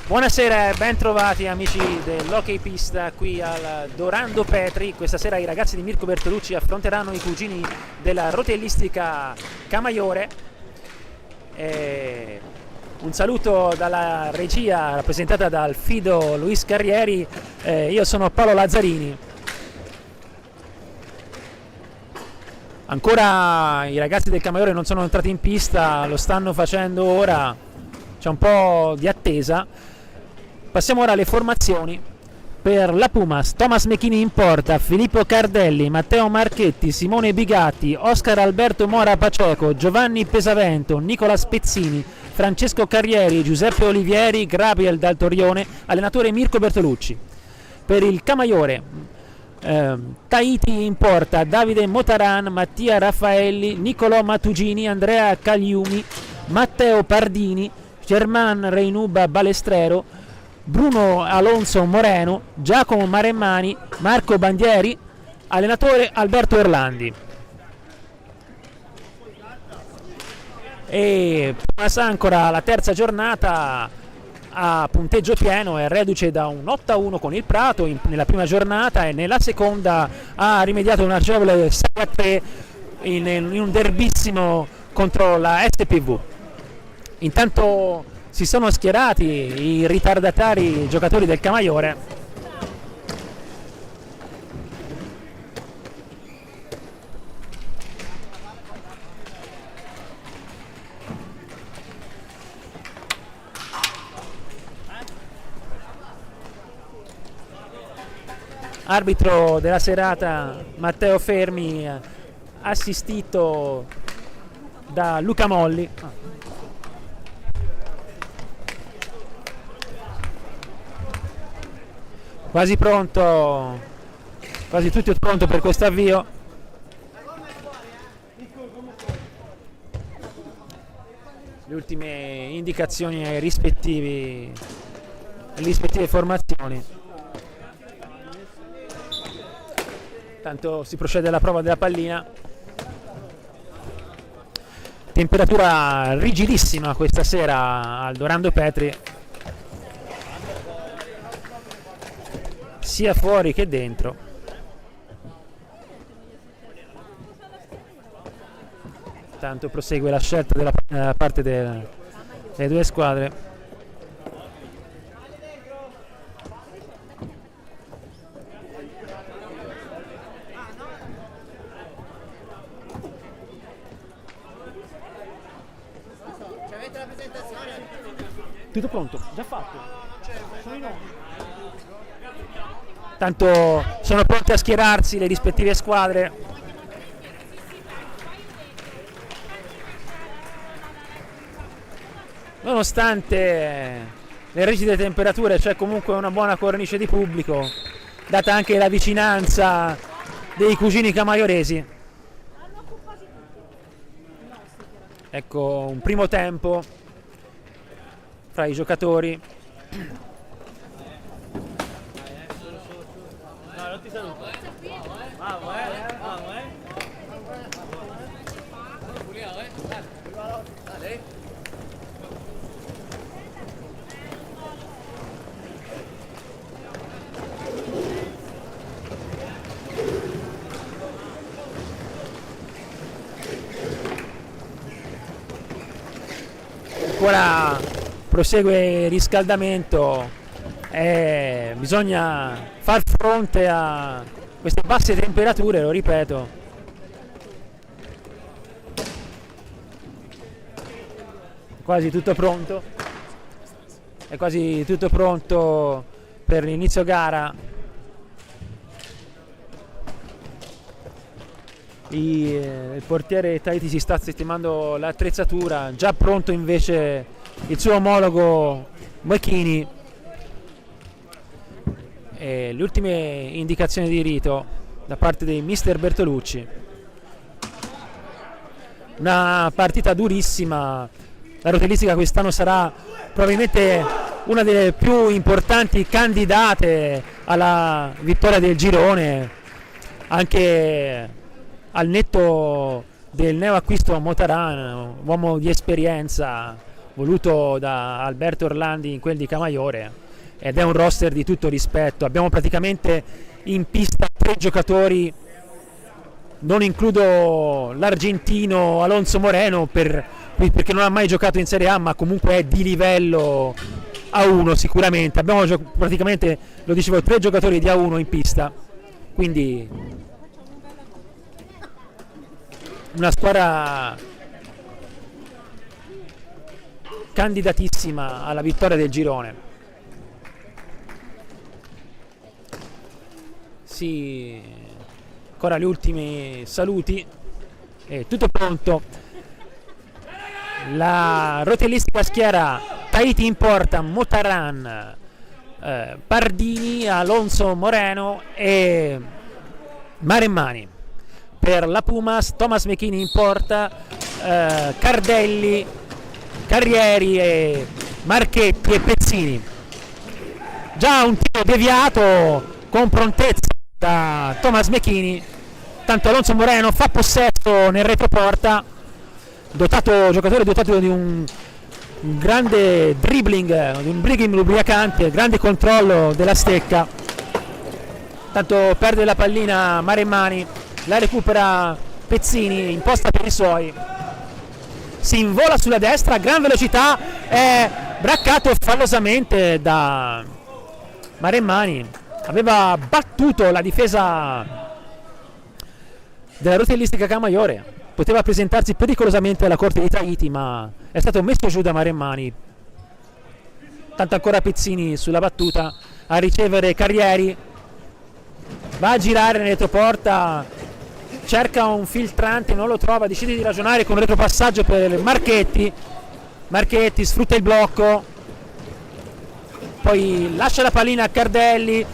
Buonasera e ben trovati amici dell'Hockey Pista qui al Dorando Petri. Questa sera i ragazzi di Mirko Bertolucci affronteranno i cugini della rotellistica Camaiore. Un saluto dalla regia rappresentata dal Fido Luis Carrieri. Io sono Paolo Lazzarini. Ancora i ragazzi del Camaiore non sono entrati in pista, lo stanno facendo ora, c'è un po' di attesa. Passiamo ora alle formazioni. Per la Pumas, Thomas Mechini in porta, Filippo Cardelli, Matteo Marchetti, Simone Bigatti, Oscar Alberto Mora Paceco, Giovanni Pesavento, Nicola Spezzini, Francesco Carrieri, Giuseppe Olivieri, Gabriel Dal Torrione, allenatore Mirko Bertolucci. Per il Camaiore, Tahiti in porta, Davide Motaran, Mattia Raffaelli, Niccolò Matugini, Andrea Cagliumi, Matteo Pardini, German Reinuba Balestrero, Bruno Alonso Moreno, Giacomo Maremmani, Marco Bandieri, allenatore Alberto Orlandi. E passa ancora la terza giornata a punteggio pieno, è reduce da un 8-1 con il Prato nella prima giornata e nella seconda ha rimediato un agevole 6-3 in un derbissimo contro la SPV. Intanto si sono schierati i ritardatari giocatori del Camaiore. Arbitro della serata Matteo Fermi, assistito da Luca Molli. Quasi pronto, quasi tutto pronto per questo avvio. Le ultime indicazioni ai rispettive formazioni. Tanto si procede alla prova della pallina. Temperatura rigidissima questa sera al Dorando Petri, sia fuori che dentro. Tanto prosegue la scelta della parte delle due squadre. Tutto pronto, già fatto. Sono in onda. Tanto sono pronte a schierarsi le rispettive squadre. Nonostante le rigide temperature c'è comunque una buona cornice di pubblico, data anche la vicinanza dei cugini camaioresi. Ecco un primo tempo fra i giocatori. Non ti saluto. Vamos, Dale. Ancora prosegue il riscaldamento. Bisogna far fronte a queste basse temperature, lo ripeto. Quasi tutto pronto. È quasi tutto pronto per l'inizio gara. Il portiere Tahiti si sta sistemando l'attrezzatura, già pronto invece il suo omologo Mechini. E le ultime indicazioni di rito da parte di mister Bertolucci. Una partita durissima. La rotellistica quest'anno sarà probabilmente una delle più importanti candidate alla vittoria del girone, anche al netto del neoacquisto Motaran, uomo di esperienza, voluto da Alberto Orlandi in quel di Camaiore, ed è un roster di tutto rispetto. Abbiamo praticamente in pista 3 giocatori, non includo l'argentino Alonso Moreno perché non ha mai giocato in Serie A, ma comunque è di livello A1 sicuramente. Abbiamo praticamente, lo dicevo, 3 giocatori di A1 in pista, quindi una squadra candidatissima alla vittoria del girone. Sì, ancora gli ultimi saluti, è tutto pronto. La rotellistica schiera: Tahiti in porta, Motaran, Pardini, Alonso Moreno e Maremmani. Per la Pumas, Thomas McKinney in porta, Cardelli, Carrieri e Marchetti e Pezzini. Già un tiro deviato con prontezza da Thomas McKinney, tanto Alonso Moreno fa possesso nel retroporta, giocatore dotato di un grande dribbling, di un dribbling lubrificante, grande controllo della stecca. Tanto perde la pallina Maremmani, la recupera Pezzini, imposta per i suoi, si invola sulla destra a gran velocità, è braccato fallosamente da Maremmani. Aveva battuto la difesa della rotellistica Camaiore, poteva presentarsi pericolosamente alla corte di Tahiti, ma è stato messo giù da Maremmani. Tanto ancora Pezzini sulla battuta a ricevere Carrieri, va a girare nel retroporta, cerca un filtrante, non lo trova, decide di ragionare con un retropassaggio per Marchetti. Marchetti sfrutta il blocco, poi lascia la pallina a Cardelli,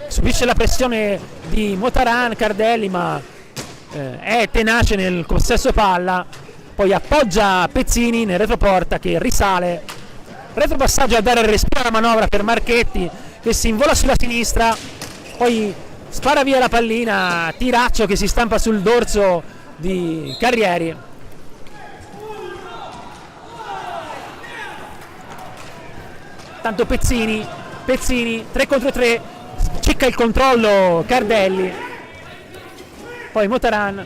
subisce la pressione di Motaran. Cardelli ma è tenace nel possesso palla, poi appoggia Pezzini nel retroporta che risale, retropassaggio a dare il respiro alla manovra per Marchetti che si invola sulla sinistra, poi spara via la pallina, tiraccio che si stampa sul dorso di Carrieri. Tanto Pezzini 3 contro 3, cicca il controllo Cardelli, poi Motaran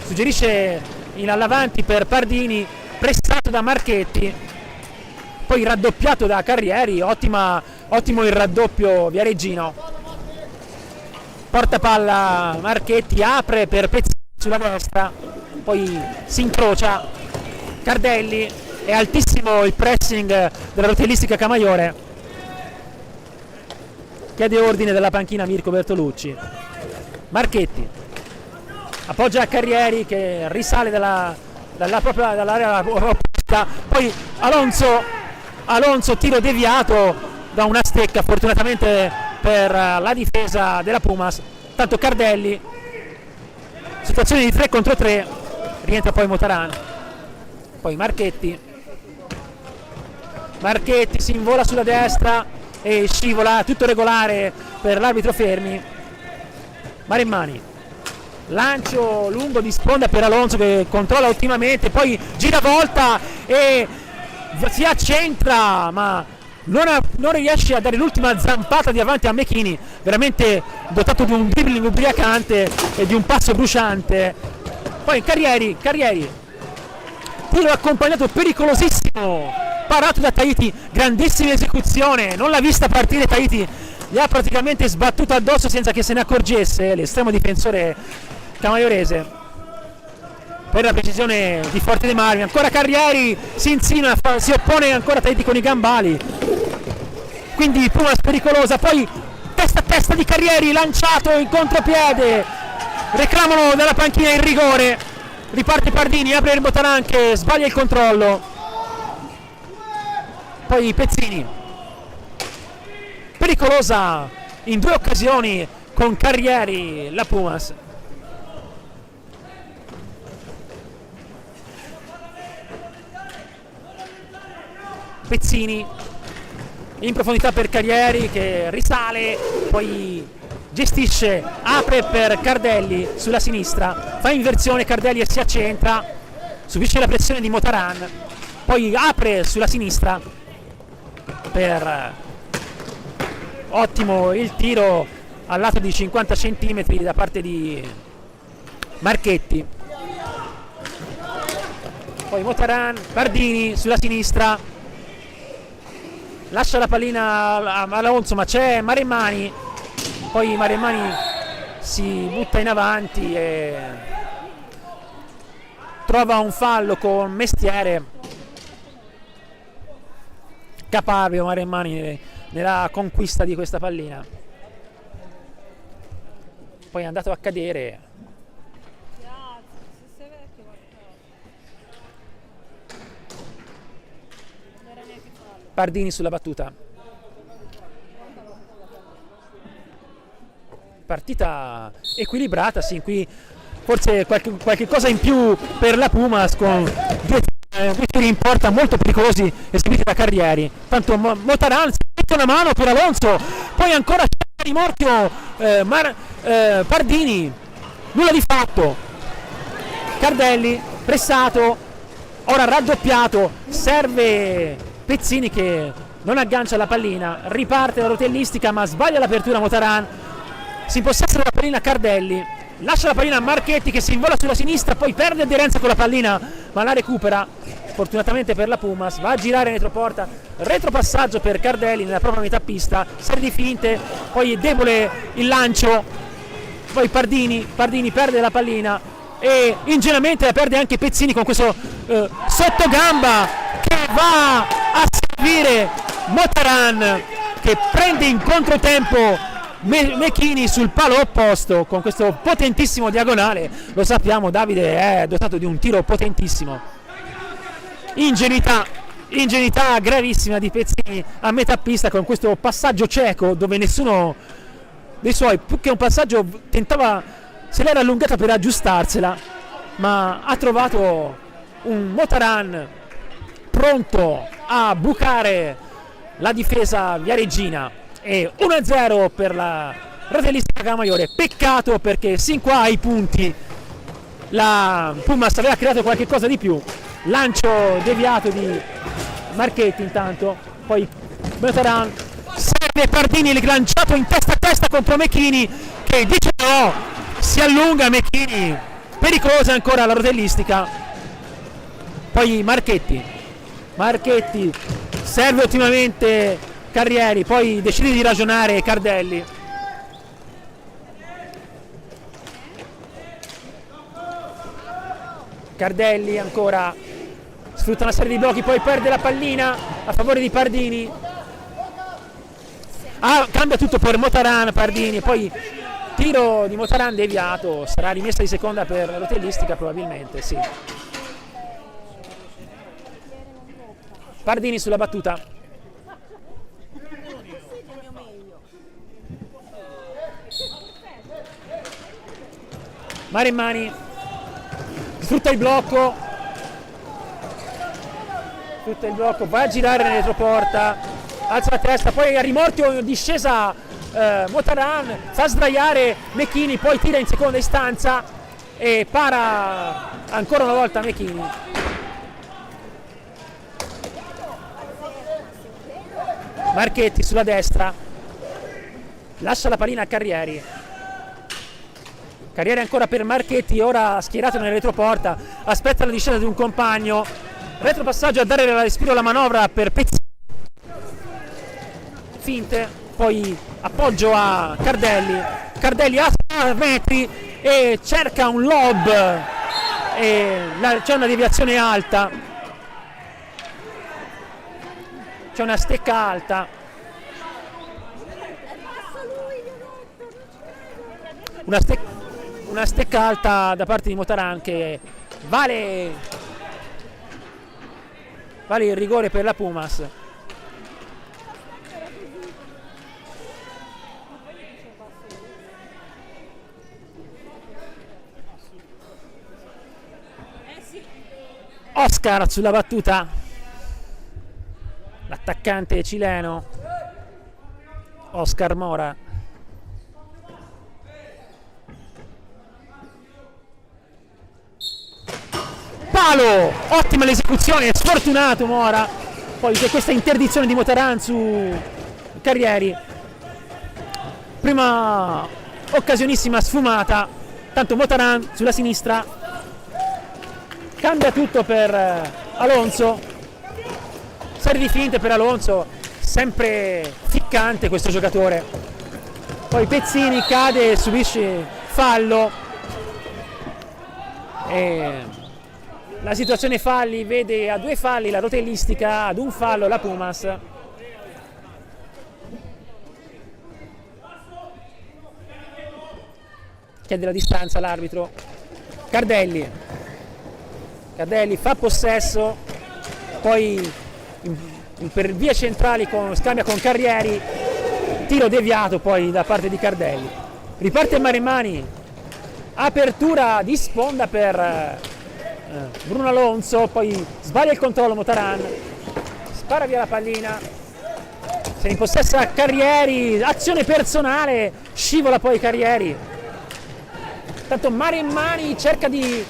suggerisce in all'avanti per Pardini, pressato da Marchetti, poi raddoppiato da Carrieri. Ottimo il raddoppio Viareggino. Porta palla Marchetti, apre per Pezzini sulla destra, poi si incrocia Cardelli, è altissimo il pressing della rotellistica Camaiore, chiede ordine dalla panchina Mirko Bertolucci. Marchetti appoggia a Carrieri che risale dall'area opposta, poi Alonso tiro deviato da una stecca fortunatamente per la difesa della Pumas. Tanto Cardelli, situazione di 3 contro 3, rientra poi Motaran, poi Marchetti si invola sulla destra e scivola, tutto regolare per l'arbitro Fermi. Maremmani, lancio lungo di sponda per Alonso che controlla ottimamente, poi gira volta e si accentra ma non riesce a dare l'ultima zampata di avanti a McKinney, veramente dotato di un dribbling ubriacante e di un passo bruciante. Poi Carrieri, tiro accompagnato pericolosissimo, parato da Tahiti, grandissima esecuzione, non l'ha vista partire Tahiti, gli ha praticamente sbattuto addosso senza che se ne accorgesse l'estremo difensore camaiorese. Per la precisione di Forte dei Marmi, ancora Carrieri si insinua, si oppone ancora Tahiti con i gambali, quindi Pumas pericolosa, poi testa a testa di Carrieri, lanciato in contropiede, reclamano dalla panchina il rigore, riparte Pardini, apre il Motaran che sbaglia il controllo, poi Pezzini, pericolosa in 2 occasioni con Carrieri la Pumas. Pezzini in profondità per Carrieri che risale, poi gestisce, apre per Cardelli sulla sinistra, fa inversione Cardelli e si accentra, subisce la pressione di Motaran, poi apre sulla sinistra per ottimo il tiro al lato di 50 cm da parte di Marchetti. Poi Motaran, Pardini sulla sinistra, lascia la pallina a Alonso, ma c'è Maremmani, poi Maremmani si butta in avanti e trova un fallo con Mestiere. Caparbio Maremmani nella conquista di questa pallina, poi è andato a cadere. Pardini sulla battuta. Partita equilibrata, sì, qui forse qualche cosa in più per la Pumas, con due tiri in porta molto pericolosi eseguiti da Carrieri. Tanto Motaran si mette una mano per Alonso, poi ancora c'è rimorchio Pardini, nulla di fatto. Cardelli pressato, ora raddoppiato, serve Pezzini che non aggancia la pallina, riparte la rotellistica ma sbaglia l'apertura Motaran, si impossessa della pallina Cardelli, lascia la pallina a Marchetti che si invola sulla sinistra, poi perde aderenza con la pallina ma la recupera fortunatamente per la Pumas, va a girare in retroporta, retropassaggio per Cardelli nella propria metà pista, serie di finte, poi è debole il lancio, poi Pardini perde la pallina e ingenuamente la perde anche Pezzini con questo sottogamba che va a servire Motaran, che prende in controtempo Mechini sul palo opposto con questo potentissimo diagonale. Lo sappiamo, Davide è dotato di un tiro potentissimo. Ingenuità gravissima di Pezzini a metà pista con questo passaggio cieco dove nessuno dei suoi, più che un passaggio, se l'era allungata per aggiustarsela, ma ha trovato un Motaran pronto a bucare la difesa viareggina. E 1-0 per la rotellistica Camaiore. Peccato perché sin qua ai punti la Pumas aveva creato qualche cosa di più. Lancio deviato di Marchetti intanto, poi Motaran serve Pardini, lanciato in testa a testa contro Mechini che dice no, si allunga Mechini, pericolosa ancora la rotellistica. Poi Marchetti serve ottimamente Carrieri, poi decide di ragionare Cardelli. Cardelli ancora sfrutta una serie di blocchi, poi perde la pallina a favore di Pardini. Cambia tutto per Motaran, Pardini, poi tiro di Motaran deviato, sarà rimessa di seconda per la rotellistica probabilmente, sì. Pardini sulla battuta. Maremmani sfrutta il blocco, va a girare nella retroporta, alza la testa, poi a rimorchio discesa Motaran, fa sdraiare Mechini, poi tira in seconda istanza e para ancora una volta Mechini. Marchetti sulla destra, lascia la pallina a Carrieri ancora per Marchetti, ora schierato nella retroporta, aspetta la discesa di un compagno, retropassaggio a dare respiro alla manovra per Pezzini, finte, poi appoggio a Cardelli a 3 metri e cerca un lob e c'è una deviazione alta, c'è una stecca alta, una stecca alta da parte di Motaran che vale il rigore per la Pumas. Oscar sulla battuta, l'attaccante cileno Oscar Mora. palo, ottima l'esecuzione, sfortunato Mora, poi c'è questa interdizione di Motaran su Carrieri, prima occasionissima sfumata, tanto Motaran sulla sinistra, cambia tutto per Alonso, serie di finte per Alonso, sempre ficcante questo giocatore, poi Pezzini cade e subisce fallo e la situazione falli vede a 2 falli la rotellistica, ad un fallo la Pumas. Chiede la distanza l'arbitro. Cardelli fa possesso, poi per via centrali scambia con Carrieri, tiro deviato poi da parte di Cardelli, riparte Maremmani, apertura di sponda per Bruno Alonso, poi sbaglia il controllo Motaran, spara via la pallina, se ne impossessa Carrieri, azione personale, scivola poi Carrieri, tanto Maremmani cerca di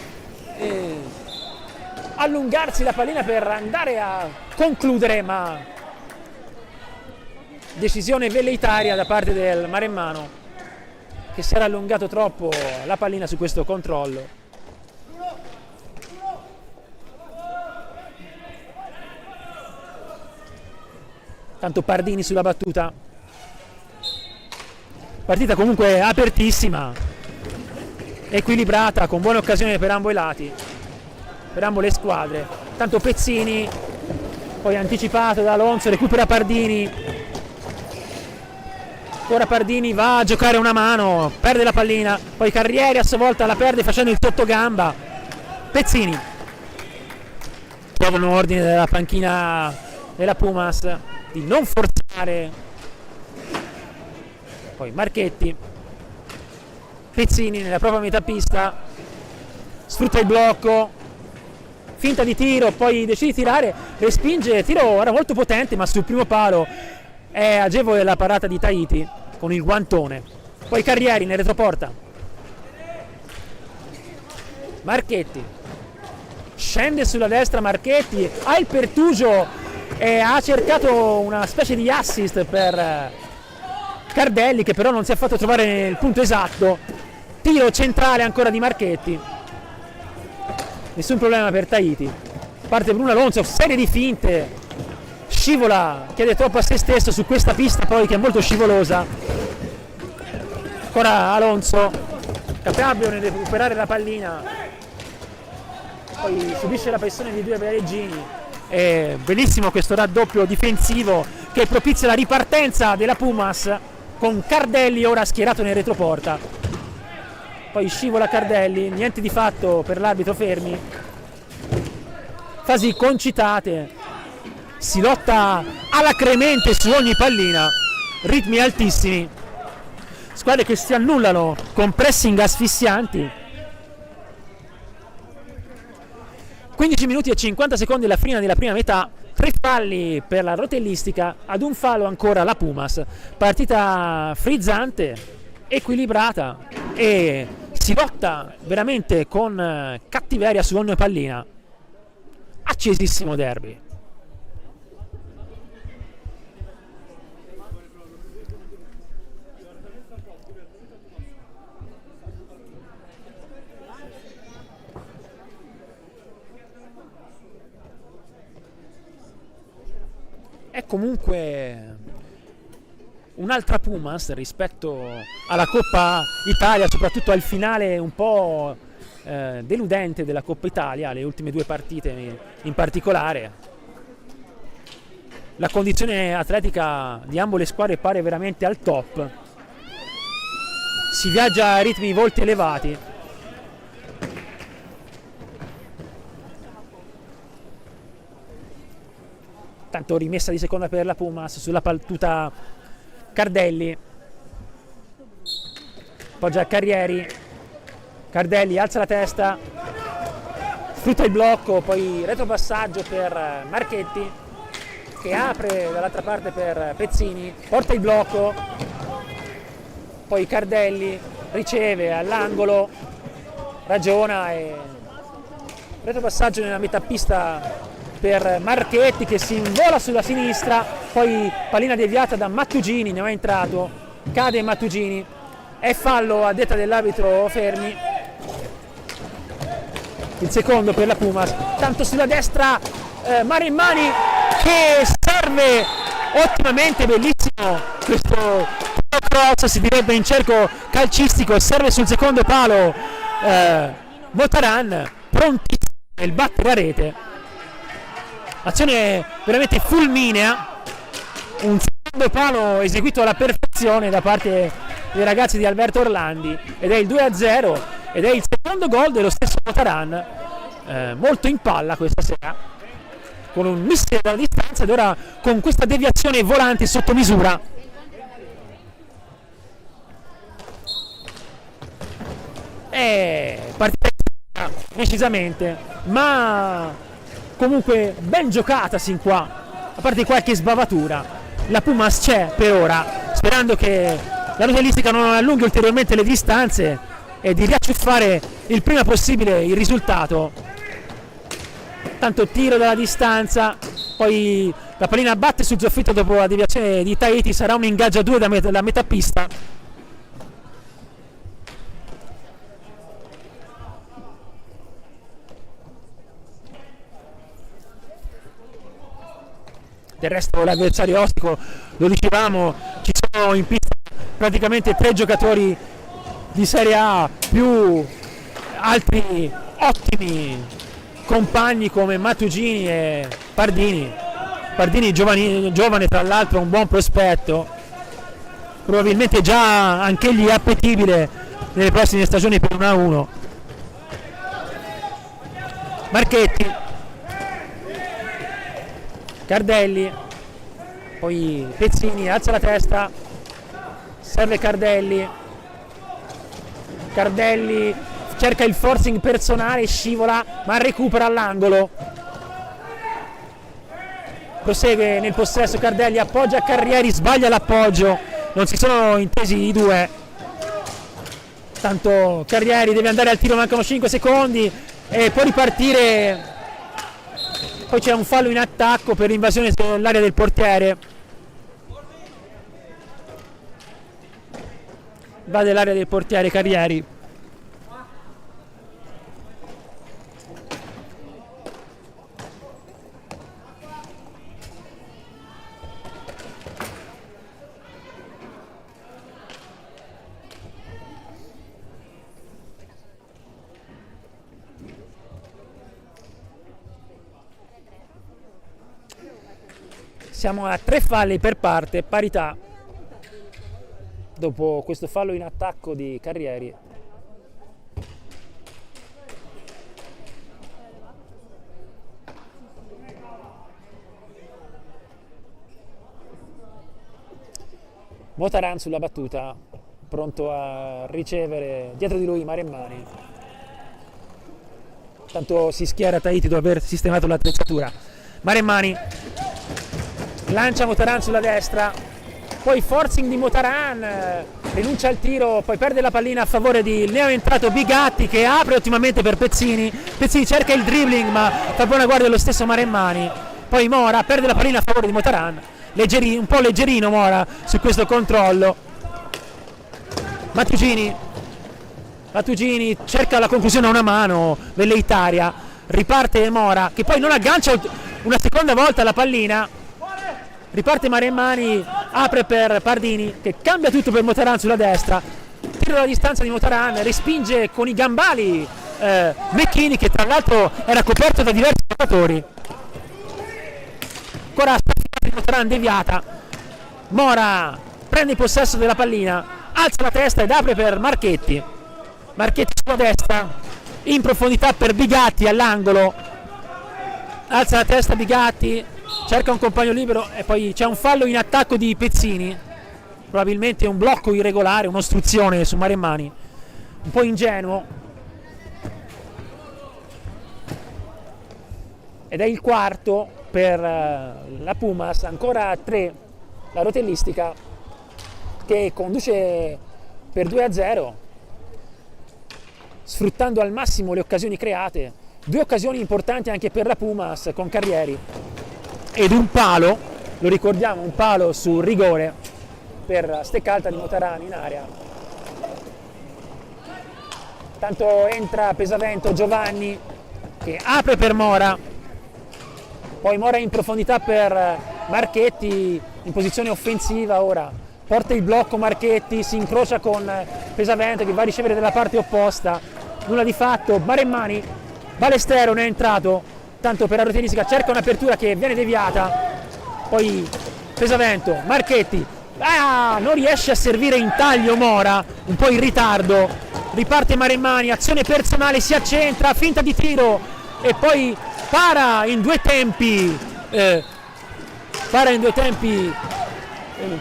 allungarsi la pallina per andare a concludere, ma decisione velleitaria da parte del maremmano, che si era allungato troppo la pallina su questo controllo. Tanto Pardini sulla battuta, partita comunque apertissima, equilibrata, con buone occasioni per ambo i lati, per ambo le squadre. Tanto Pezzini, poi anticipato da Alonso, recupera Pardini, ora Pardini va a giocare una mano, perde la pallina, poi Carrieri a sua volta la perde facendo il sottogamba. Pezzini trova un ordine dalla panchina della Pumas di non forzare, poi Marchetti, Pezzini nella propria metà pista, sfrutta il blocco, finta di tiro, poi decide di tirare, respinge, tiro era molto potente ma sul primo palo è agevole la parata di Tahiti con il guantone. Poi Carrieri nel retroporta, Marchetti scende sulla destra, Marchetti ha il pertugio e ha cercato una specie di assist per Cardelli, che però non si è fatto trovare il punto esatto. Tiro centrale ancora di Marchetti, nessun problema per Tahiti, parte Bruno Alonso, serie di finte, scivola, chiede troppo a se stesso su questa pista poi che è molto scivolosa. Ancora Alonso, capabile nel recuperare la pallina, poi subisce la pressione di 2 Viareggini. È bellissimo questo raddoppio difensivo che propizia la ripartenza della Pumas, con Cardelli ora schierato nel retroporta. Poi scivola Cardelli, niente di fatto per l'arbitro Fermi, fasi concitate, si lotta alacremente su ogni pallina, ritmi altissimi, squadre che si annullano con pressing asfissianti. 15 minuti e 50 secondi alla fine della prima metà, 3 falli per la rotellistica, ad un fallo ancora la Pumas. Partita frizzante, equilibrata e si lotta veramente con cattiveria su ogni pallina. Accesissimo derby. È comunque un'altra Pumas rispetto alla Coppa Italia, soprattutto al finale un po' deludente della Coppa Italia, le ultime 2 partite in particolare. La condizione atletica di ambo le squadre pare veramente al top, si viaggia a ritmi molto elevati. Tanto rimessa di seconda per la Pumas sulla battuta Cardelli, appoggia Carrieri, Cardelli alza la testa, sfrutta il blocco, poi retropassaggio per Marchetti che apre dall'altra parte per Pezzini, porta il blocco, poi Cardelli riceve all'angolo, ragiona e retropassaggio nella metà pista per Marchetti che si invola sulla sinistra, poi pallina deviata da Mattugini, ne va entrato, cade Mattugini, è fallo a detta dell'arbitro Fermi, il secondo per la Pumas, tanto sulla destra Marimmani che serve ottimamente, bellissimo questo cross, si direbbe in cerco calcistico, serve sul secondo palo Motaran, prontissimo nel battere a rete, azione veramente fulminea, un secondo palo eseguito alla perfezione da parte dei ragazzi di Alberto Orlandi ed è il 2-0 ed è il secondo gol dello stesso Motaran, molto in palla questa sera con un missile dalla distanza ed ora con questa deviazione volante sotto misura. Partita decisamente, ma comunque ben giocata sin qua, a parte qualche sbavatura. La Pumas c'è per ora, sperando che la rotellistica non allunghi ulteriormente le distanze e di riacciuffare il prima possibile il risultato. Tanto tiro dalla distanza, poi la pallina batte sul soffitto dopo la deviazione di Tahiti, sarà un ingaggio a 2 da metà pista. Del resto l'avversario ostico, lo dicevamo, ci sono in pista praticamente 3 giocatori di Serie A più altri ottimi compagni come Mattugini e Pardini. Pardini giovane tra l'altro, un buon prospetto, probabilmente già anch'egli appetibile nelle prossime stagioni per 1-1. Marchetti, Cardelli, poi Pezzini alza la testa, serve Cardelli, cerca il forcing personale, scivola ma recupera all'angolo, prosegue nel possesso Cardelli, appoggia Carrieri, sbaglia l'appoggio, non si sono intesi i due, tanto Carrieri deve andare al tiro, mancano 5 secondi e può ripartire. Poi c'è un fallo in attacco per invasione sull'area del portiere, va dell'area del portiere Carrieri. Siamo a 3 falli per parte, parità dopo questo fallo in attacco di Carrieri. Motaran sulla battuta, pronto a ricevere dietro di lui Marimmani. Tanto si schiera Tahiti dopo aver sistemato l'attrezzatura. Marimmani lancia Motaran sulla destra, poi forcing di Motaran, rinuncia al tiro, poi perde la pallina a favore di neoentrato Bigatti che apre ottimamente per Pezzini. Pezzini cerca il dribbling ma fa buona guardia lo stesso Marimmani, poi Mora perde la pallina a favore di Motaran, un po' leggerino Mora su questo controllo. Mattugini cerca la conclusione a una mano velleitaria, riparte Mora che poi non aggancia una seconda volta la pallina. Riparte Marimmani, apre per Pardini che cambia tutto per Motaran sulla destra, tiro alla distanza di Motaran, respinge con i gambali Mecchini che tra l'altro era coperto da diversi giocatori. Ancora di Motaran deviata, Mora prende possesso della pallina, alza la testa ed apre per Marchetti sulla destra, in profondità per Bigatti all'angolo, alza la testa Bigatti, cerca un compagno libero e poi c'è un fallo in attacco di Pezzini, probabilmente un blocco irregolare, un'ostruzione su Marimmani, un po' ingenuo, ed è il quarto per la Pumas, ancora a 3 la rotellistica che conduce per 2-0, sfruttando al massimo le occasioni create, due occasioni importanti anche per la Pumas con Carrieri ed un palo, lo ricordiamo, un palo sul rigore per Steccalta di Motarani in area. Tanto entra Pesavento, Giovanni che apre per Mora, poi Mora in profondità per Marchetti in posizione offensiva, ora porta il blocco Marchetti, si incrocia con Pesavento che va a ricevere dalla parte opposta, nulla di fatto, Maremmani, Balestero ne è entrato, tanto per Aroteristica cerca un'apertura che viene deviata, poi Pesavento, Marchetti, non riesce a servire in taglio Mora, un po' in ritardo, riparte Maremmani, azione personale, si accentra, finta di tiro e poi para in due tempi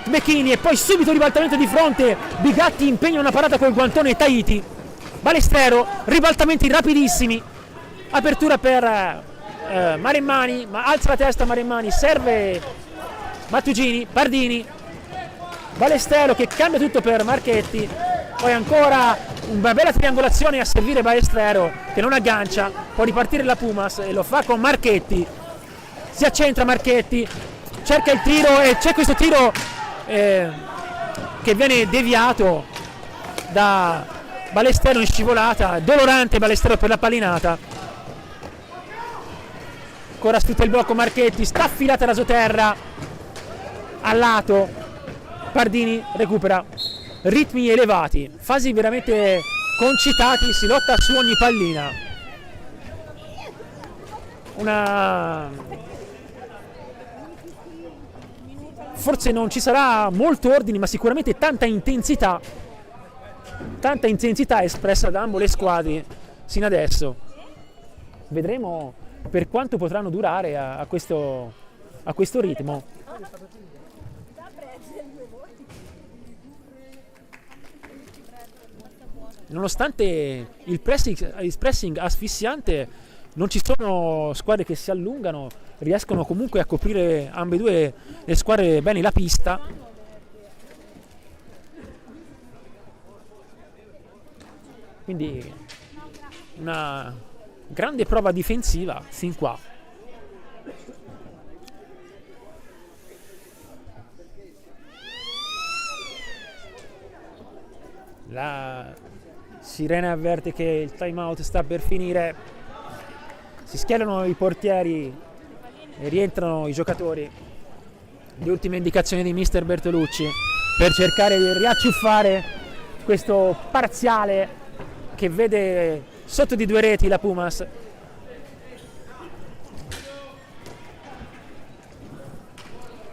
Mechini e poi subito ribaltamento di fronte, Bigatti impegna una parata col guantone Tahiti, Balestero, ribaltamenti rapidissimi, apertura per Maremmani, ma alza la testa Maremmani, serve Mattugini, Pardini, Balestero che cambia tutto per Marchetti, poi ancora una bella triangolazione a servire Balestero che non aggancia, può ripartire la Pumas e lo fa con Marchetti, si accentra Marchetti, cerca il tiro e c'è questo tiro che viene deviato da Balestero in scivolata, dolorante Balestero per la pallinata, ancora sfrutta il blocco Marchetti, sta affilata rasoterra al lato, Pardini recupera, ritmi elevati, fasi veramente concitati, si lotta su ogni pallina, forse non ci sarà molto ordine ma sicuramente tanta intensità espressa da ambo le squadre sino adesso. Vedremo per quanto potranno durare a questo ritmo. Nonostante il pressing asfissiante, non ci sono squadre che si allungano, riescono comunque a coprire ambedue le squadre bene la pista. Quindi una grande prova difensiva sin qua. La sirena avverte che il time out sta per finire, si schierano i portieri e rientrano i giocatori. Le ultime indicazioni di mister Bertolucci per cercare di riacciuffare questo parziale che vede sotto di 2 reti la Pumas.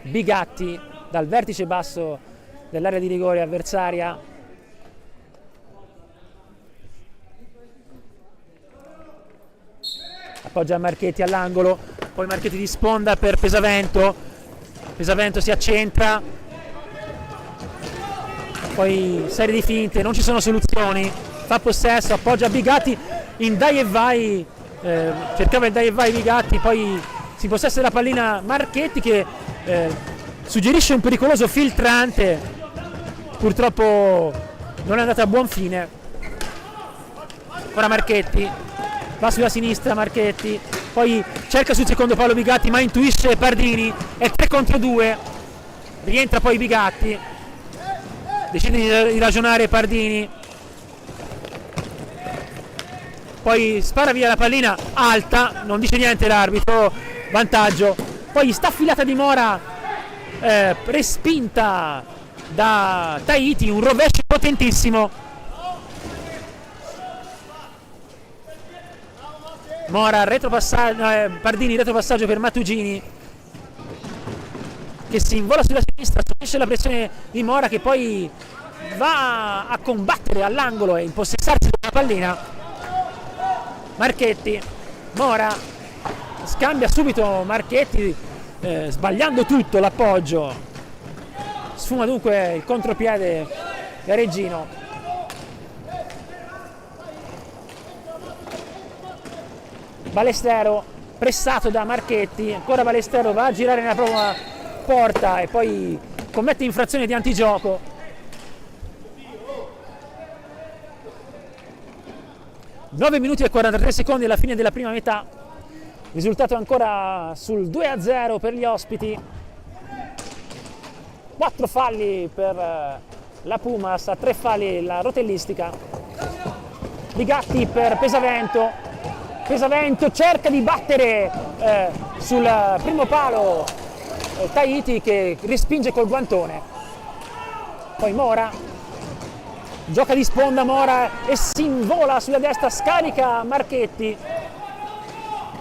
Bigatti dal vertice basso dell'area di rigore avversaria, appoggia Marchetti all'angolo, poi Marchetti di sponda per Pesavento si accentra, poi serie di finte, non ci sono soluzioni, fa possesso, appoggia Bigatti in dai e vai, cercava il dai e vai Bigatti, poi si possessa della pallina Marchetti che suggerisce un pericoloso filtrante, purtroppo non è andata a buon fine. Ora Marchetti va sulla sinistra, Marchetti poi cerca sul secondo palo Bigatti ma intuisce Pardini, è 3 contro 2, rientra poi Bigatti, decide di ragionare Pardini, poi spara via la pallina alta, non dice niente l'arbitro, vantaggio, poi sta affilata di Mora, respinta da Tahiti, un rovescio potentissimo. Mora retropassaggio, Pardini retropassaggio per Mattugini che si invola sulla sinistra, subisce la pressione di Mora che poi va a combattere all'angolo e impossessarsi della pallina. Marchetti, Mora scambia subito Marchetti, sbagliando tutto l'appoggio, sfuma dunque il contropiede gareggino. Balestero pressato da Marchetti, ancora Balestero va a girare nella propria porta e poi commette infrazione di antigioco. 9 minuti e 43 secondi alla fine della prima metà, risultato ancora sul 2-0 per gli ospiti. 4 falli per la Pumas, a 3 falli la rotellistica. Bigatti per Pesavento. Pesavento cerca di battere sul primo palo Tahiti, che respinge col guantone. Poi Mora gioca di sponda, Mora, e si invola sulla destra, scarica Marchetti.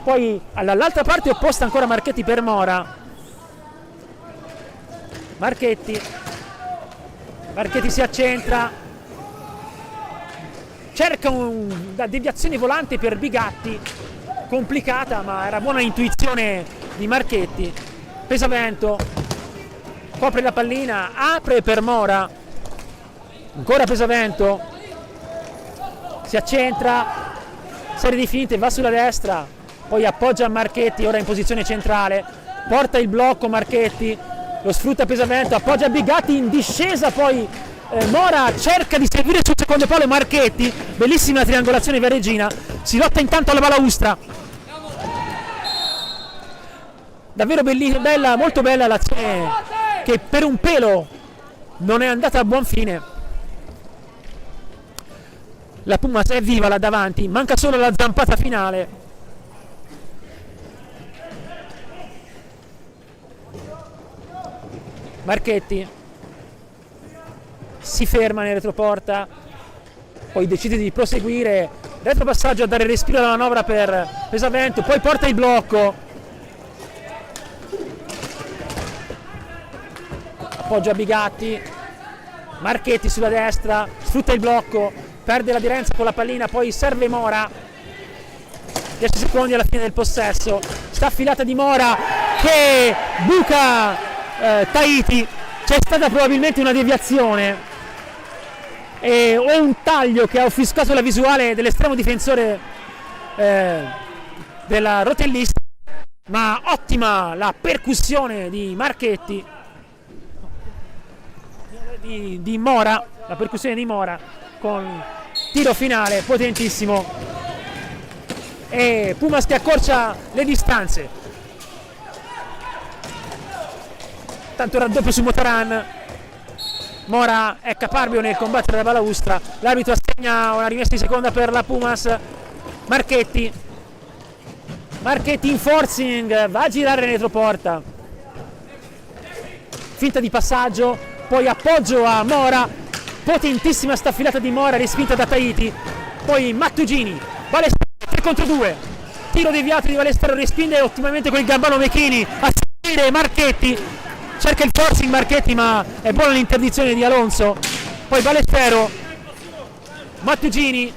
Poi dall'altra parte opposta ancora Marchetti per Mora. Marchetti si accentra, cerca una deviazione volante per Bigatti, complicata, ma era buona l'intuizione di Marchetti. Pesavento copre la pallina, apre per Mora, ancora Pesavento, si accentra, serie di finte, va sulla destra, poi appoggia Marchetti, ora in posizione centrale, porta il blocco Marchetti, lo sfrutta Pesavento, appoggia Bigatti in discesa, poi Mora cerca di seguire sul secondo palo Marchetti, bellissima triangolazione Verregina, si lotta intanto alla balaustra. Davvero bella, molto bella l'azione, che per un pelo non è andata a buon fine. La Pumas è viva là davanti, manca solo la zampata finale. Marchetti si ferma nel retroporta, poi decide di proseguire, retropassaggio a dare respiro alla manovra per Pesavento, poi porta il blocco, appoggia Bigatti, Marchetti sulla destra, sfrutta il blocco, perde l'aderenza con la pallina, poi serve Mora, 10 secondi alla fine del possesso, sta affilata di Mora che buca Tahiti, c'è stata probabilmente una deviazione o un taglio che ha offuscato la visuale dell'estremo difensore della rotellista, ma ottima la percussione di Marchetti, di Mora, la percussione di Mora con tiro finale potentissimo, e Pumas che accorcia le distanze. Tanto raddoppio su Motaran, Mora è caparbio nel combattere la balaustra, l'arbitro assegna una rimessa di seconda per la Pumas. Marchetti in forcing, va a girare in retroporta, finta di passaggio, poi appoggio a Mora, potentissima staffilata di Mora respinta da Tahiti, poi Mattugini, Balestero 3 contro 2, tiro deviato di Balestero, respinge ottimamente con il gambano Mechini, a seguire Marchetti, cerca il forcing Marchetti, ma è buona l'interdizione di Alonso. Poi Balestero, Mattugini,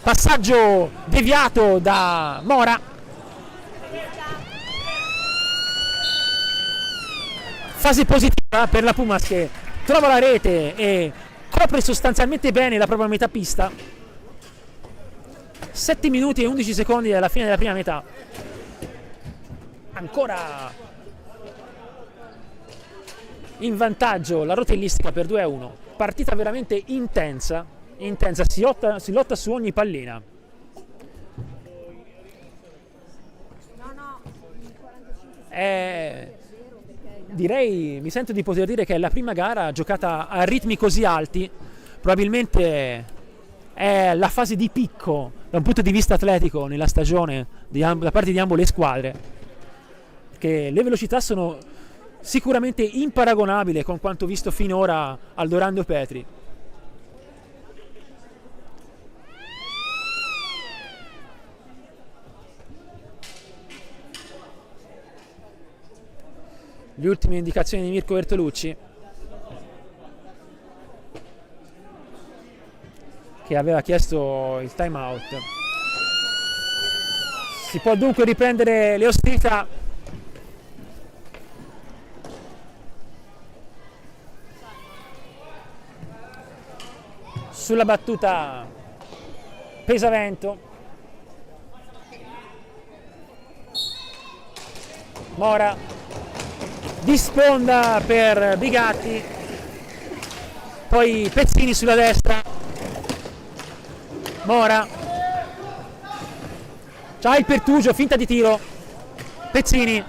passaggio deviato da Mora, fase positiva per la Pumas che trova la rete e copre sostanzialmente bene la propria metà pista. 7 minuti e 11 secondi alla fine della prima metà, ancora in vantaggio la rotellistica per 2-1, partita veramente intensa, si lotta su ogni pallina. Direi, mi sento di poter dire che è la prima gara giocata a ritmi così alti, probabilmente è la fase di picco da un punto di vista atletico nella stagione da parte di ambo le squadre, che le velocità sono sicuramente imparagonabili con quanto visto finora al Dorando Petri. Le ultime indicazioni di Mirko Bertolucci, che aveva chiesto il time out. Si può dunque riprendere le ostilità. Sulla battuta Pesavento, Mora di sponda per Bigatti, poi Pezzini sulla destra, Mora c'ha il Pertugio, finta di tiro, Pezzini,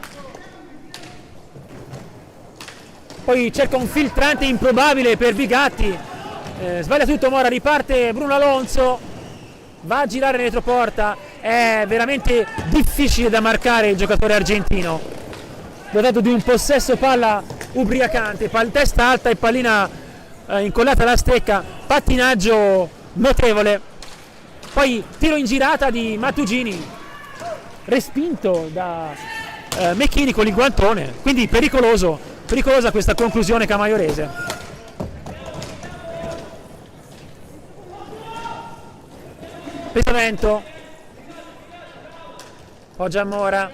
poi cerca un filtrante improbabile per Bigatti, sbaglia tutto Mora, riparte Bruno Alonso, va a girare retroporta, è veramente difficile da marcare il giocatore argentino, dotato di un possesso palla ubriacante, testa alta e pallina incollata alla stecca, pattinaggio notevole, poi tiro in girata di Mattugini, respinto da Mecchini con il guantone, quindi pericolosa questa conclusione camaiorese. Pesavento, poggia a Mora,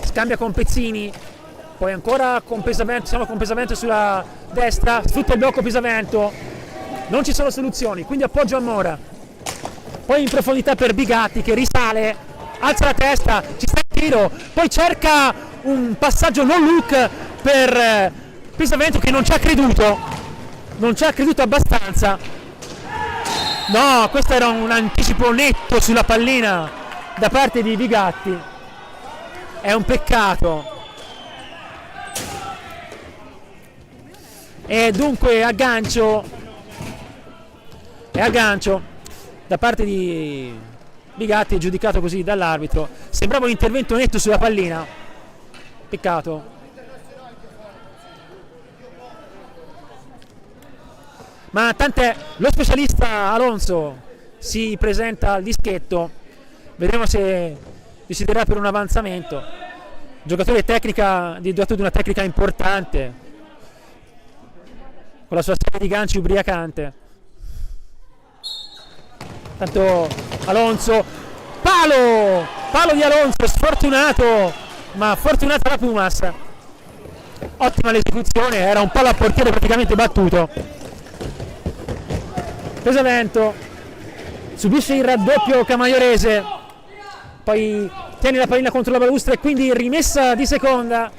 scambia con Pezzini, poi ancora con Pesavento, siamo con Pesavento sulla destra, sfrutta il blocco Pesavento, non ci sono soluzioni, quindi appoggio a Mora, poi in profondità per Bigatti che risale, alza la testa, ci sta il tiro, poi cerca un passaggio non look per Pesavento che non ci ha creduto abbastanza. No, questo era un anticipo netto sulla pallina da parte di Bigatti, è un peccato. E dunque aggancio da parte di Bigatti, giudicato così dall'arbitro. Sembrava un intervento netto sulla pallina, peccato. Ma tant'è, lo specialista Alonso si presenta al dischetto, vedremo se deciderà per un avanzamento. Giocatore dotato di una tecnica importante, con la sua serie di ganci ubriacante. Tanto Alonso, palo di Alonso, sfortunato, ma fortunata la Pumas. Ottima l'esecuzione, era un palo a portiere praticamente battuto. Pesavento subisce il raddoppio camaiorese, poi tiene la pallina contro la balustra e quindi rimessa di seconda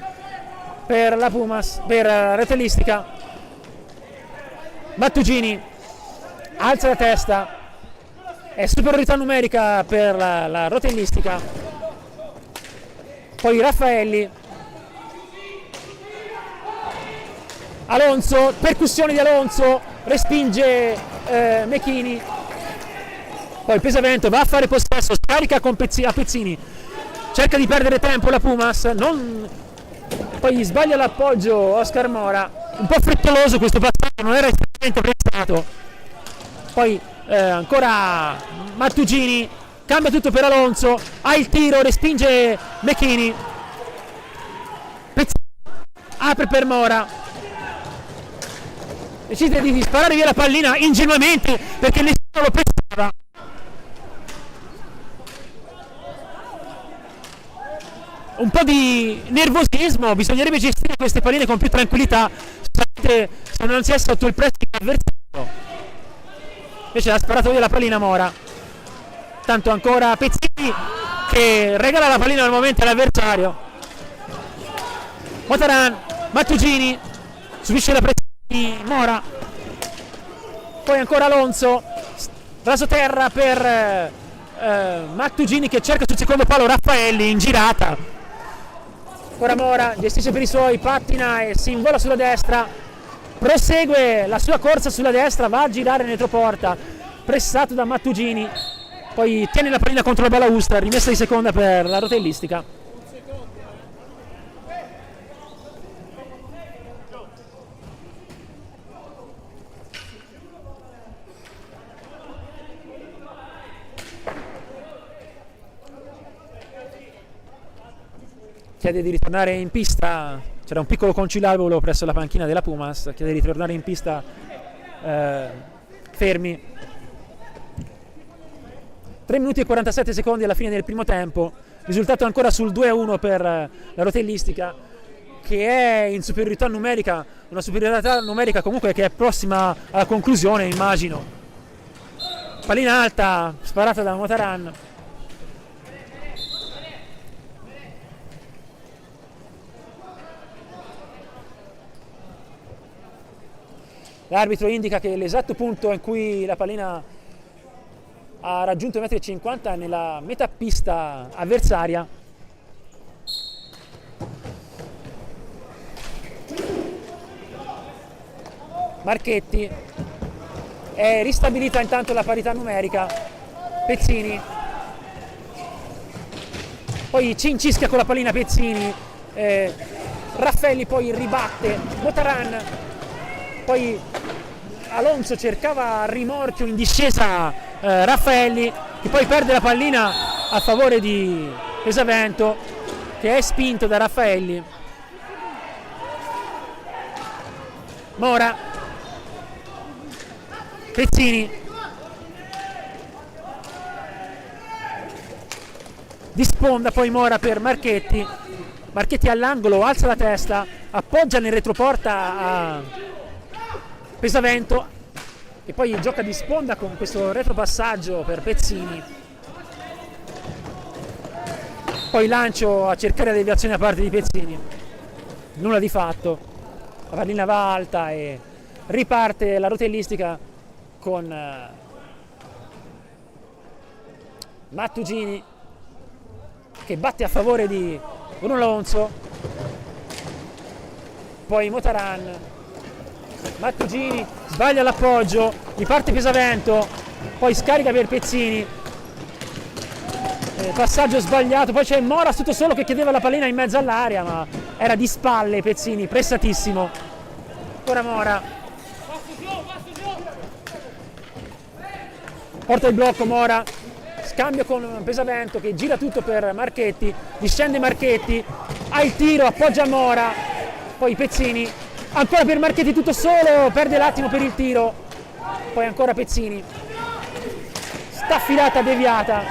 per la Pumas, per Rotellistica. Mattugini alza la testa, è superiorità numerica per la Rotellistica, poi Raffaelli, Alonso, percussione di Alonso, respinge Mechini, poi Pesavento va a fare possesso, scarica a Pezzini, cerca di perdere tempo la Pumas, poi sbaglia l'appoggio Oscar Mora, un po' frettoloso questo passaggio, non era estremamente pensato. Poi ancora Mattugini, cambia tutto per Alonso, ha il tiro, respinge Mechini, Pezzini apre per Mora, decide di sparare via la pallina ingenuamente perché nessuno lo pensava. Un po' di nervosismo, bisognerebbe gestire queste palline con più tranquillità se non si è sotto il pressing avversario. Invece ha sparato via la pallina Mora. Tanto ancora Pezzini che regala la pallina al momento all'avversario. Motaran, Mattugini subisce la pressione di Mora, poi ancora Alonso, rasoterra per Mattugini che cerca sul secondo palo Raffaelli in girata, ancora Mora gestisce per i suoi, pattina e si invola sulla destra, prosegue la sua corsa sulla destra, va a girare in retroporta, pressato da Mattugini, poi tiene la pallina contro la balaustra, rimessa di seconda per la Rotellistica. Chiede di ritornare in pista, c'era un piccolo conciliabolo presso la panchina della Pumas, chiede di ritornare in pista fermi. 3 minuti e 47 secondi alla fine del primo tempo, risultato ancora sul 2-1 per la Rotellistica, che è in superiorità numerica, una superiorità numerica comunque che è prossima alla conclusione, immagino. Pallina alta, sparata da Motaran. L'arbitro indica che l'esatto punto in cui la pallina ha raggiunto i 1,50 m nella metà pista avversaria. Marchetti, è ristabilita intanto la parità numerica. Pezzini, poi cincischia con la pallina Pezzini, Raffaelli poi ribatte, Motaran, poi Alonso cercava rimorchio in discesa, Raffaelli che poi perde la pallina a favore di Pesavento, che è spinto da Raffaelli. Mora, Pezzini, di sponda poi Mora per Marchetti. Marchetti all'angolo, alza la testa, appoggia nel retroporta a Pesavento e poi gioca di sponda con questo retropassaggio per Pezzini. Poi lancio a cercare la deviazione da parte di Pezzini, nulla di fatto, la pallina va alta e riparte la rotellistica con Mattugini che batte a favore di Bruno Alonso, poi Motaran, Mattugini sbaglia l'appoggio, riparte Pesavento, poi scarica per Pezzini, passaggio sbagliato, poi c'è Mora tutto solo che chiedeva la pallina in mezzo all'area, ma era di spalle Pezzini, pressatissimo. Ancora Mora, porta il blocco Mora, scambio con Pesavento che gira tutto per Marchetti, discende Marchetti, ha il tiro, appoggia Mora, poi Pezzini, ancora per Marchetti tutto solo, perde l'attimo per il tiro, poi ancora Pezzini, staffilata deviata,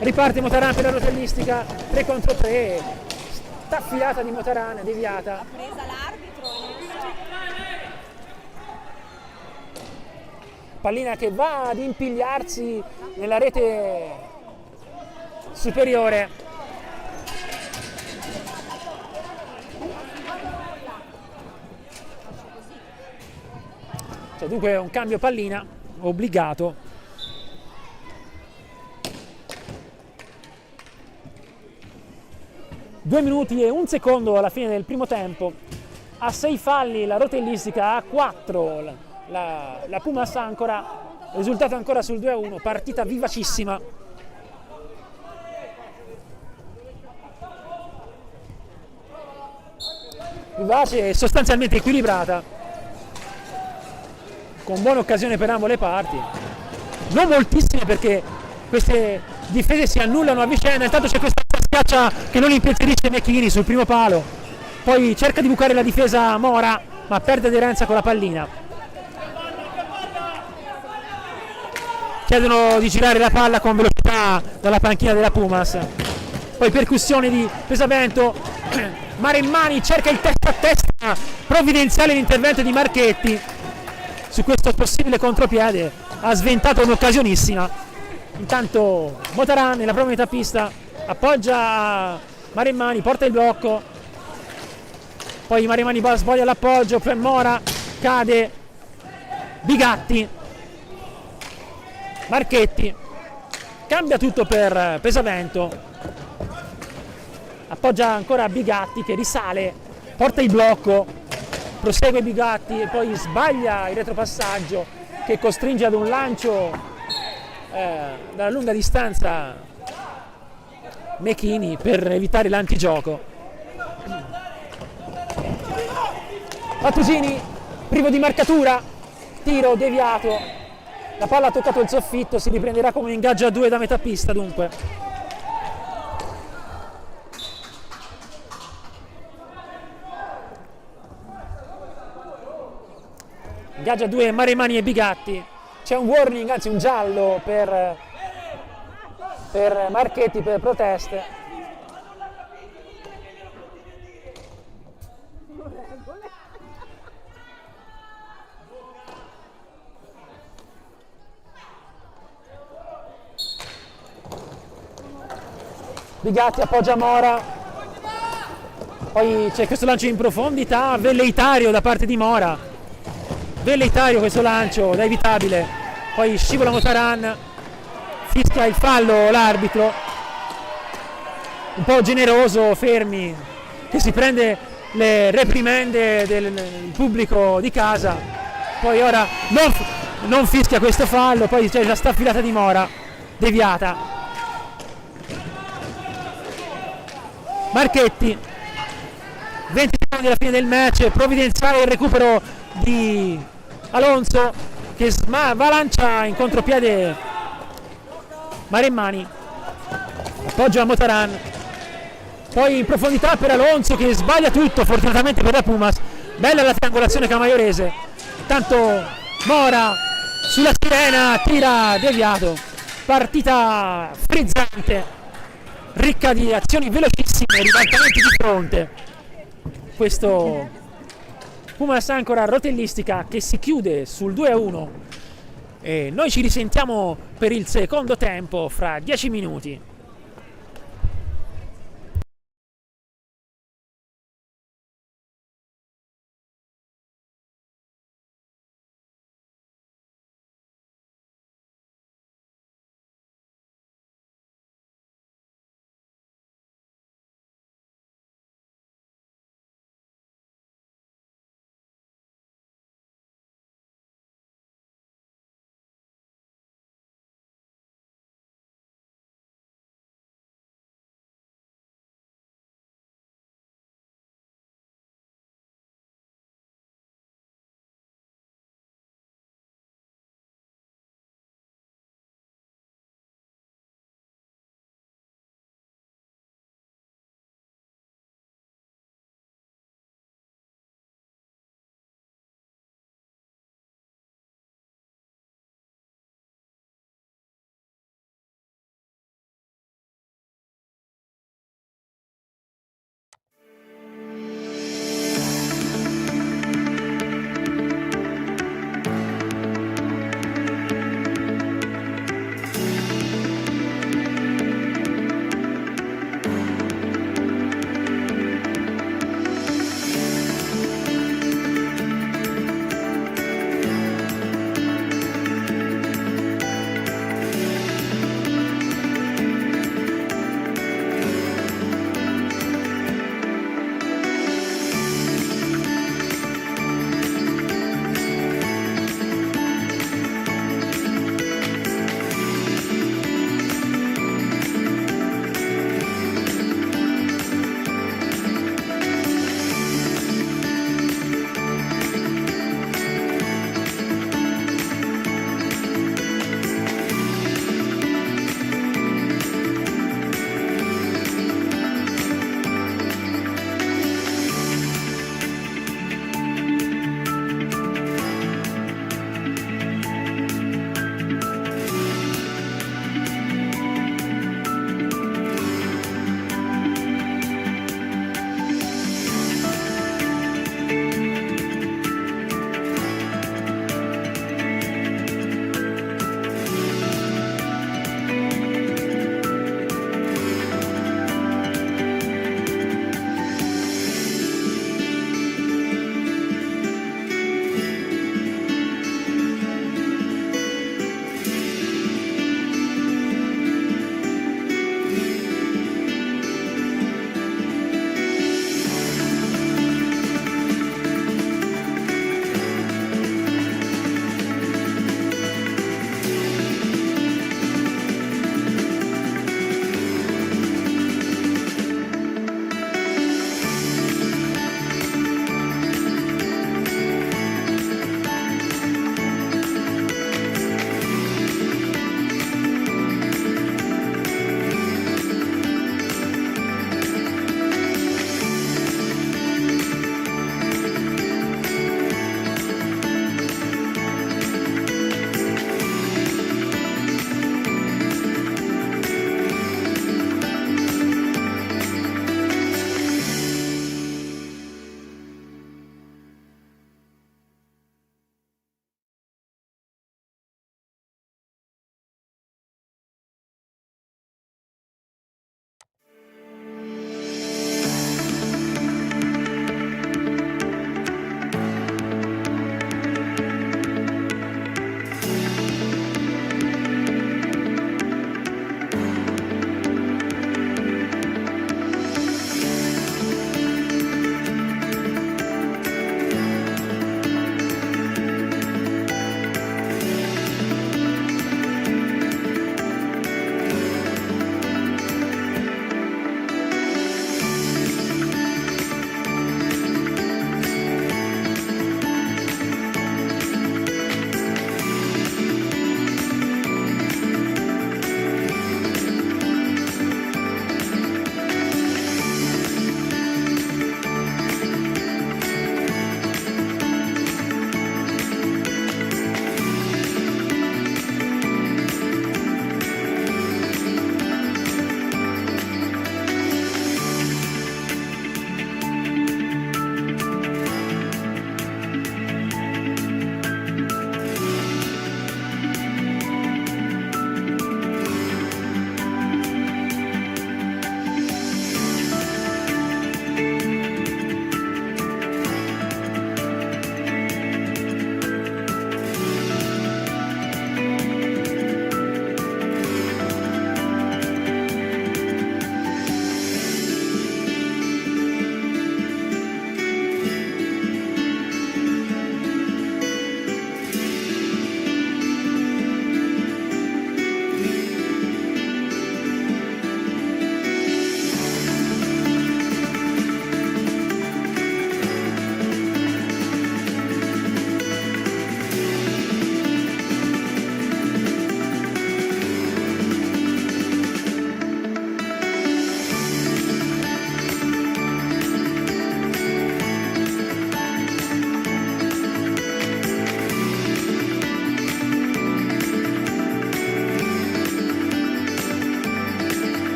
riparte Motaran per la rotellistica, 3 contro 3, staffilata di Motaran deviata. Ha presa l'arbitro, non so. Pallina che va ad impigliarsi nella rete superiore. C'è dunque un cambio pallina obbligato. Due minuti e un secondo alla fine del primo tempo. A 6 falli la rotellistica, a 4 la Pumas ancora, risultato ancora sul 2-1, partita vivacissima. Vivace e sostanzialmente equilibrata, con buone occasioni per ambo le parti, non moltissime perché queste difese si annullano a vicenda. Intanto c'è questa schiaccia che non impensierisce Mecchini sul primo palo, poi cerca di bucare la difesa Mora ma perde aderenza con la pallina. Chiedono di girare la palla con velocità dalla panchina della Pumas, poi percussione di Pesavento, Maremmani cerca il testa a testa, provvidenziale l'intervento di Marchetti su questo possibile contropiede, ha sventato un'occasionissima. Intanto Motaran nella prima metà pista appoggia Maremmani, porta il blocco, poi Maremmani sbaglia l'appoggio per Mora, cade Bigatti, Marchetti cambia tutto per Pesavento, appoggia ancora Bigatti che risale, porta il blocco, prosegue Bigatti e poi sbaglia il retropassaggio che costringe ad un lancio dalla lunga distanza Mechini per evitare l'antigioco. Mattugini privo di marcatura, tiro deviato, la palla ha toccato il soffitto, si riprenderà come un ingaggio a 2 da metà pista dunque. Ingaggio a 2 Maremmani e Bigatti, c'è un warning, anzi un giallo per Marchetti per proteste. Bigatti appoggia Mora, poi c'è questo lancio in profondità, velleitario da parte di Mora, velleitario questo lancio, da evitabile, poi scivola Motaran, fischia il fallo l'arbitro, un po' generoso Fermi che si prende le reprimende del pubblico di casa, poi ora non fischia questo fallo, poi c'è la staffilata di Mora deviata. Marchetti, 20 secondi alla fine del match, provvidenziale il recupero di Alonso che lancia in contropiede Maremmani, appoggia a Motaran, poi in profondità per Alonso che sbaglia tutto, fortunatamente per la Pumas. Bella la triangolazione camaiorese, tanto Mora sulla sirena tira deviato. Partita frizzante, ricca di azioni velocissime, ribaltamenti di fronte. Questo Pumas Ancora rotellistica che si chiude sul 2-1 e noi ci risentiamo per il secondo tempo fra 10 minuti.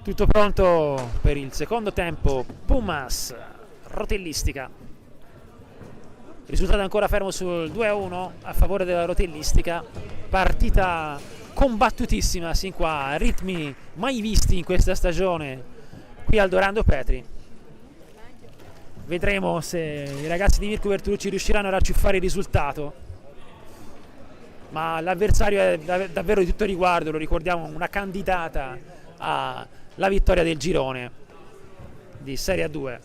Tutto pronto per il secondo tempo. Pumas, rotellistica. Risultato ancora fermo sul 2-1 a favore della rotellistica. Partita combattutissima sin qua, ritmi mai visti in questa stagione qui al Dorando Petri. Vedremo se i ragazzi di Mirko Bertolucci riusciranno a racciuffare il risultato, ma l'avversario è davvero di tutto riguardo, lo ricordiamo, una candidata alla vittoria del girone di Serie A2.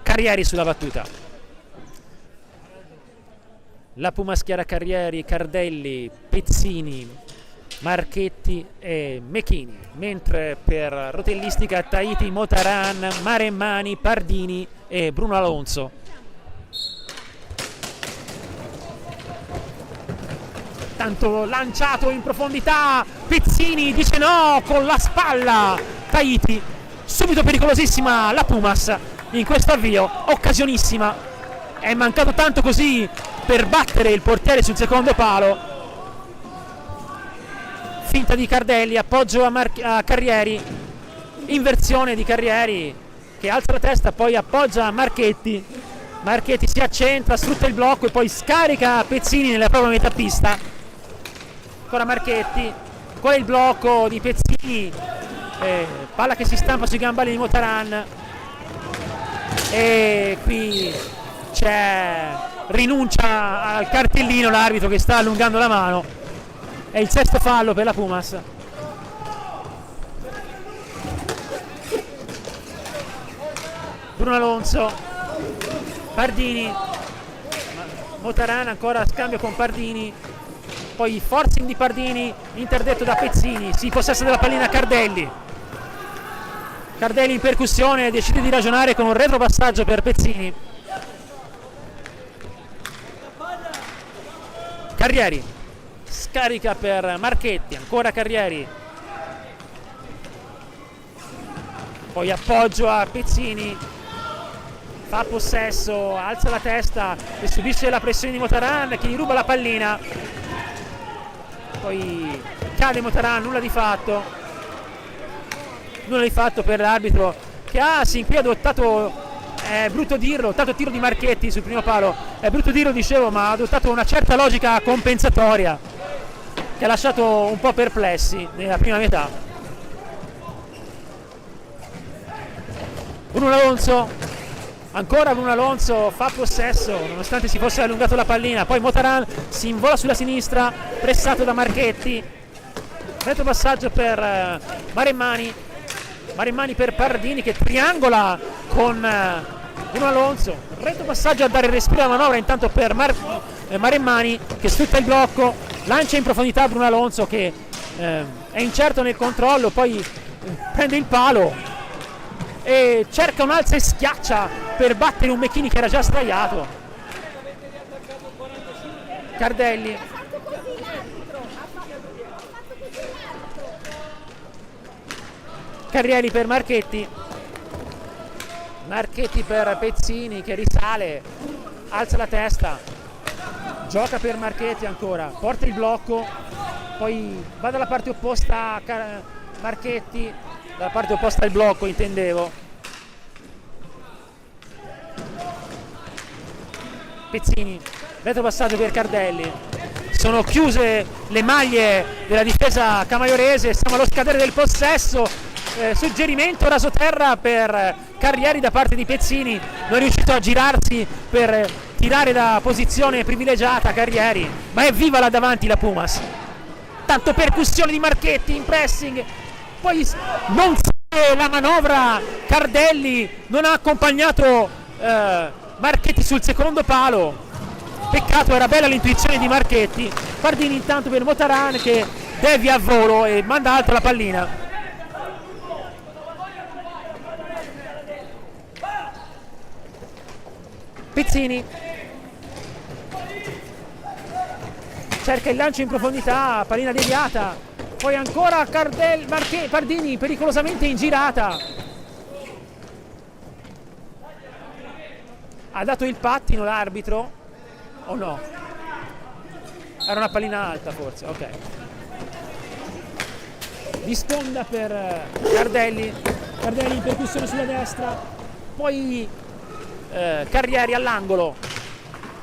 Carrieri sulla battuta. La Puma schiera Carrieri, Cardelli, Pezzini, Marchetti e Mechini, mentre per rotellistica Tahiti, Motaran, Maremmani, Pardini e Bruno Alonso. Tanto lanciato in profondità, Pezzini dice no con la spalla. Tahiti, subito pericolosissima la Pumas in questo avvio, occasionissima, è mancato tanto così per battere il portiere sul secondo palo. Finta di Cardelli, appoggio a Carrieri, inversione di Carrieri che alza la testa, poi appoggia Marchetti. Marchetti si accentra, sfrutta il blocco e poi scarica Pezzini nella propria metà pista. Ancora Marchetti, qua il blocco di Pezzini, palla che si stampa sui gambali di Motaran e qui c'è rinuncia al cartellino l'arbitro che sta allungando la mano. È il sesto fallo per la Pumas. Bruno Alonso, Pardini, Motaran ancora scambio con Pardini, poi forcing di Pardini, interdetto da Pezzini, si possessa della pallina Cardelli. Cardelli in percussione decide di ragionare con un retropassaggio per Pezzini. Carrieri scarica per Marchetti, ancora Carrieri, poi appoggio a Pezzini, fa possesso, alza la testa e subisce la pressione di Motaran che gli ruba la pallina, poi cade Motaran, nulla di fatto per l'arbitro che sin qui ha adottato, è brutto dirlo, tanto tiro di Marchetti sul primo palo, è brutto dirlo dicevo, ma ha adottato una certa logica compensatoria che ha lasciato un po' perplessi nella prima metà. Bruno Alonso, ancora Bruno Alonso fa possesso nonostante si fosse allungato la pallina, poi Motaran si invola sulla sinistra pressato da Marchetti, retropassaggio per Maremmani per Pardini che triangola con Bruno Alonso, retropassaggio a dare respiro alla manovra intanto per Maremmani che sfrutta il blocco, lancia in profondità Bruno Alonso che è incerto nel controllo, poi prende il palo e cerca un alza e schiaccia per battere un Mechini che era già sdraiato. Cardelli, Carrieri per Marchetti per Pezzini che risale, alza la testa, gioca per Marchetti ancora, porta il blocco, poi va dalla parte opposta a Marchetti, dalla parte opposta al blocco intendevo. Pezzini, retropassaggio per Cardelli, sono chiuse le maglie della difesa camaiorese, siamo allo scadere del possesso, suggerimento rasoterra per Carrieri da parte di Pezzini, non è riuscito a girarsi per tirare da posizione privilegiata Carrieri, ma è viva là davanti la Pumas. Tanto percussione di Marchetti in pressing, poi non fa la manovra Cardelli, non ha accompagnato Marchetti sul secondo palo, peccato, era bella l'intuizione di Marchetti. Pardini intanto per Motaran che devia a volo e manda alta la pallina. Pezzini cerca il lancio in profondità, pallina deviata, poi ancora Pardini pericolosamente in girata, ha dato il pattino l'arbitro o no? Era una pallina alta forse, ok. di sponda per Cardelli in percussione sulla destra, poi Carrieri all'angolo,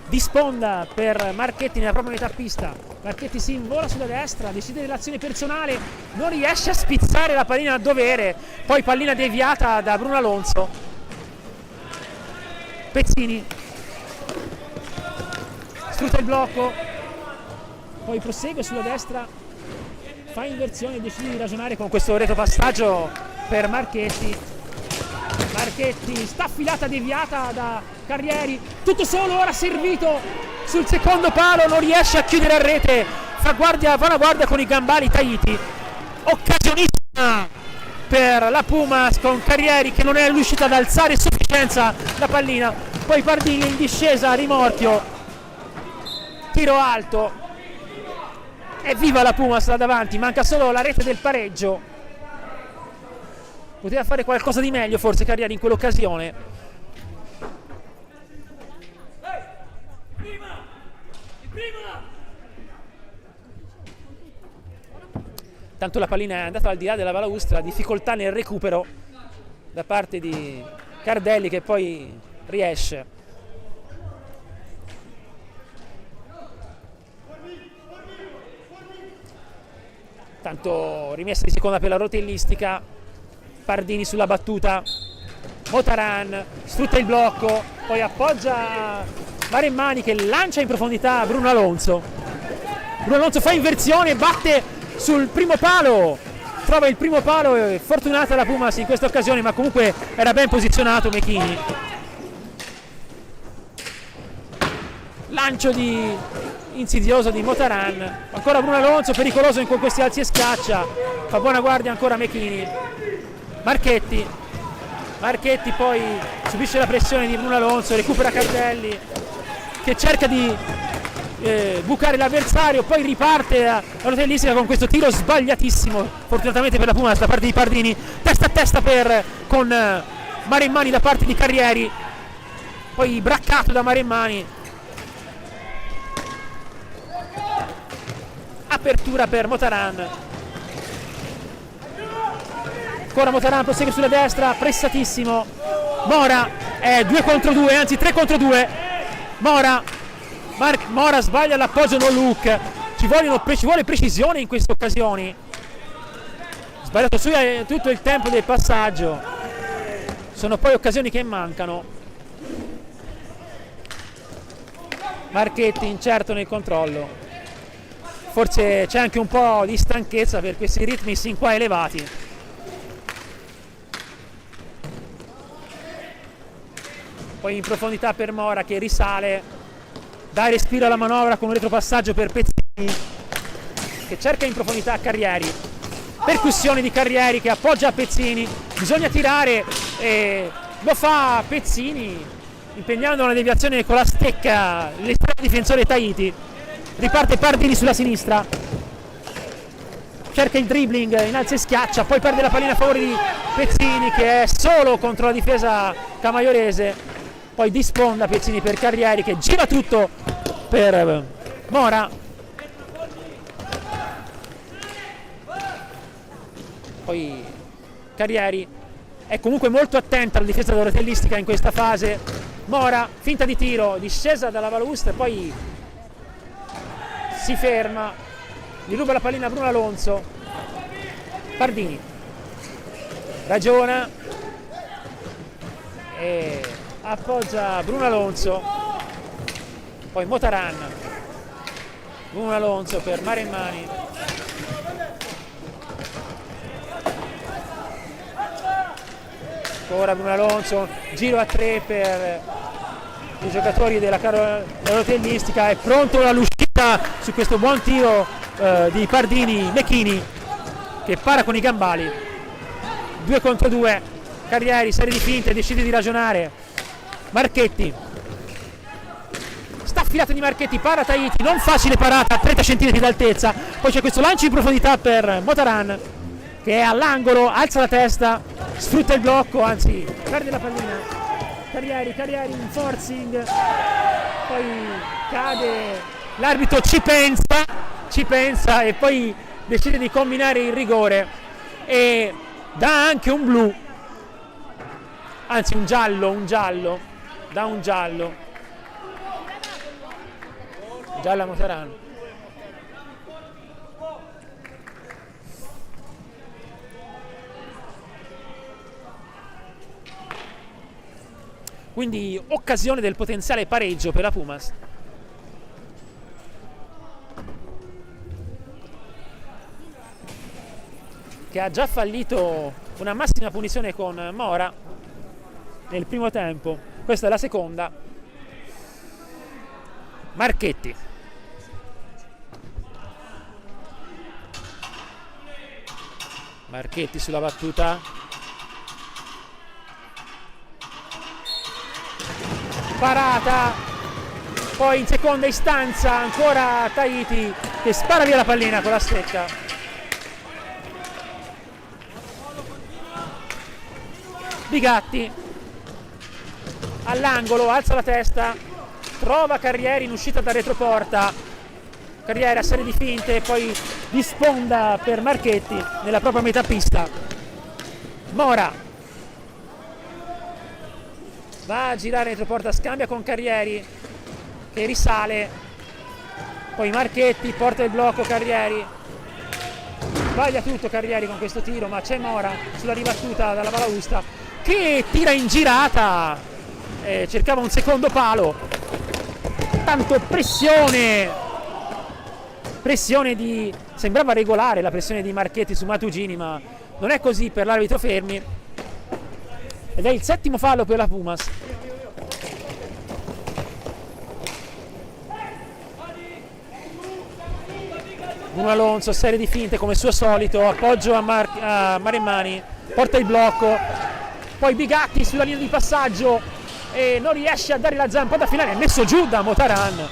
di sponda per Marchetti nella propria metà pista. Marchetti si invola sulla destra, decide dell'azione personale, non riesce a spizzare la pallina a dovere, poi pallina deviata da Bruno Alonso. Pezzini sfrutta il blocco, poi prosegue sulla destra, fa inversione e decide di ragionare con questo retropassaggio per Marchetti. Sta affilata deviata da Carrieri, tutto solo, ora servito sul secondo palo, non riesce a chiudere a rete, fa una guardia con i gambali Tahiti. Occasionissima per la Pumas con Carrieri che non è riuscita ad alzare a sufficienza la pallina, poi Pardini in discesa a rimorchio, tiro alto, è viva la Pumas là davanti, manca solo la rete del pareggio. Poteva fare qualcosa di meglio forse Carrieri in quell'occasione. Tanto la pallina è andata al di là della balaustra, difficoltà nel recupero da parte di Cardelli che poi riesce. Tanto rimessa di seconda per la rotellistica. Pardini sulla battuta, Motaran sfrutta il blocco, poi appoggia Maremmani che lancia in profondità Bruno Alonso. Bruno Alonso fa inversione, batte sul primo palo, trova il primo palo, è fortunata la Pumas in questa occasione, ma comunque era ben posizionato Mechini. Lancio insidioso di Motaran, ancora Bruno Alonso pericoloso con questi alzi e scaccia, fa buona guardia ancora Mechini. Marchetti poi subisce la pressione di Bruno Alonso, recupera Cardelli che cerca di bucare l'avversario, poi riparte la rotellistica con questo tiro sbagliatissimo fortunatamente per la Pumas da parte di Pardini, testa a testa con Maremmani da parte di Carrieri, poi braccato da Maremmani, apertura per Motaran. Ancora Motaran prosegue sulla destra, pressatissimo. Mora è 2 contro 2, anzi 3 contro 2. Mora sbaglia l'appoggio no look. Ci vuole precisione in queste occasioni. Sbagliato tutto il tempo del passaggio. Sono poi occasioni che mancano. Marchetti incerto nel controllo. Forse c'è anche un po' di stanchezza per questi ritmi sin qua elevati. Poi in profondità per Mora che risale, dà respiro alla manovra con un retropassaggio per Pezzini che cerca in profondità Carrieri, percussione di Carrieri che appoggia a Pezzini, bisogna tirare e lo fa Pezzini impegnando una deviazione con la stecca l'estremo difensore Tahiti. Riparte Pardini sulla sinistra, cerca il dribbling in alza e schiaccia, poi perde la pallina a favore di Pezzini che è solo contro la difesa camaiorese. Poi di sponda Pezzini per Carrieri che gira tutto per Mora. Poi Carrieri è comunque molto attenta alla difesa della rotellistica in questa fase. Mora, finta di tiro, discesa dalla balaustra, poi si ferma, gli ruba la pallina a Bruno Alonso. Pardini ragiona e appoggia Bruno Alonso, poi Motaran, Bruno Alonso per Maremmani, ancora Bruno Alonso, giro a 3 per i giocatori della rotellistica, è pronto all'uscita su questo buon tiro di Pardini. Mechini che para con i gambali, 2 contro 2, Carrieri serie di finte, decide di ragionare. Marchetti, sta affilata di Marchetti, para Tahiti, non facile parata a 30 cm d'altezza, poi c'è questo lancio in profondità per Motaran che è all'angolo, alza la testa, sfrutta il blocco, anzi perde la pallina. Carrieri in forcing, poi cade, l'arbitro ci pensa e poi decide di combinare il rigore. e dà anche un blu, anzi un giallo, dà un giallo a Motaran. Quindi occasione del potenziale pareggio per la Pumas. Che ha già fallito una massima punizione con Mora nel primo tempo. Questa è la seconda. Marchetti. Marchetti sulla battuta. Parata, poi in seconda istanza ancora Tahiti che spara via la pallina con la stecca. Bigatti all'angolo, alza la testa, trova Carrieri in uscita da retroporta. Carrieri a serie di finte, poi di sponda per Marchetti nella propria metà pista. Mora va a girare retroporta, scambia con Carrieri che risale, poi Marchetti porta il blocco. Carrieri sbaglia tutto Carrieri con questo tiro, ma c'è Mora sulla ribattuta dalla balaustra che tira in girata, cercava un secondo palo, tanto pressione di, sembrava regolare la pressione di Marchetti su Matugini, ma non è così per l'arbitro Fermi. Ed è il settimo fallo per la Pumas. Bruno Alonso, serie di finte come suo solito, appoggio a Maremmani, porta il blocco, poi Bigatti sulla linea di passaggio e non riesce a dare la zampata finale, è messo giù da Motaran.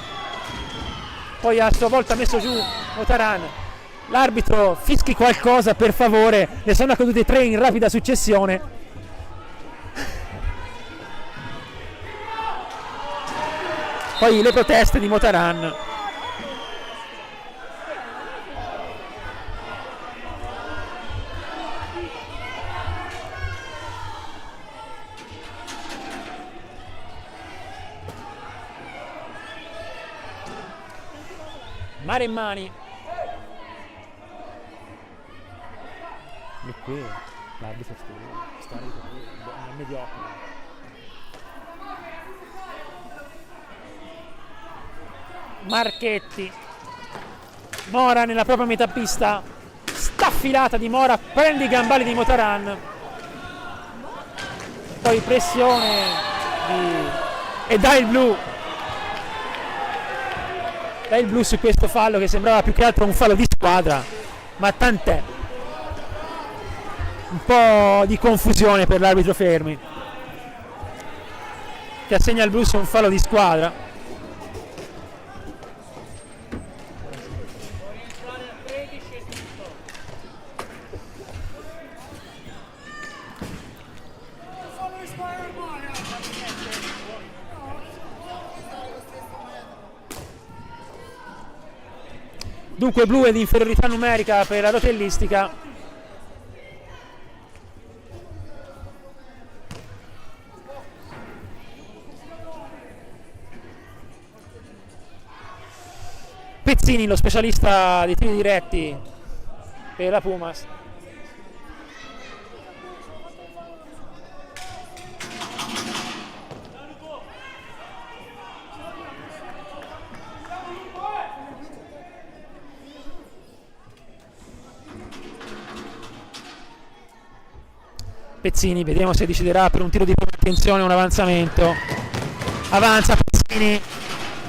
Poi a sua volta messo giù Motaran. L'arbitro fischi qualcosa per favore, ne sono accadute 3 in rapida successione. Poi le proteste di Motaran. Maremmani. E qui l'arbitro sta mediocre. Marchetti. Mora nella propria metà pista, staffilata di Mora, prende i gambali di Motaran, poi pressione e dà il blu su questo fallo che sembrava più che altro un fallo di squadra, ma tant'è. Un po' di confusione per l'arbitro Fermi che assegna il blu su un fallo di squadra. Dunque blu è di inferiorità numerica per la rotellistica. Pezzini, lo specialista dei tiri diretti per la Pumas. Pezzini, vediamo se deciderà per un tiro di attenzione, un avanzamento. Avanza Pezzini,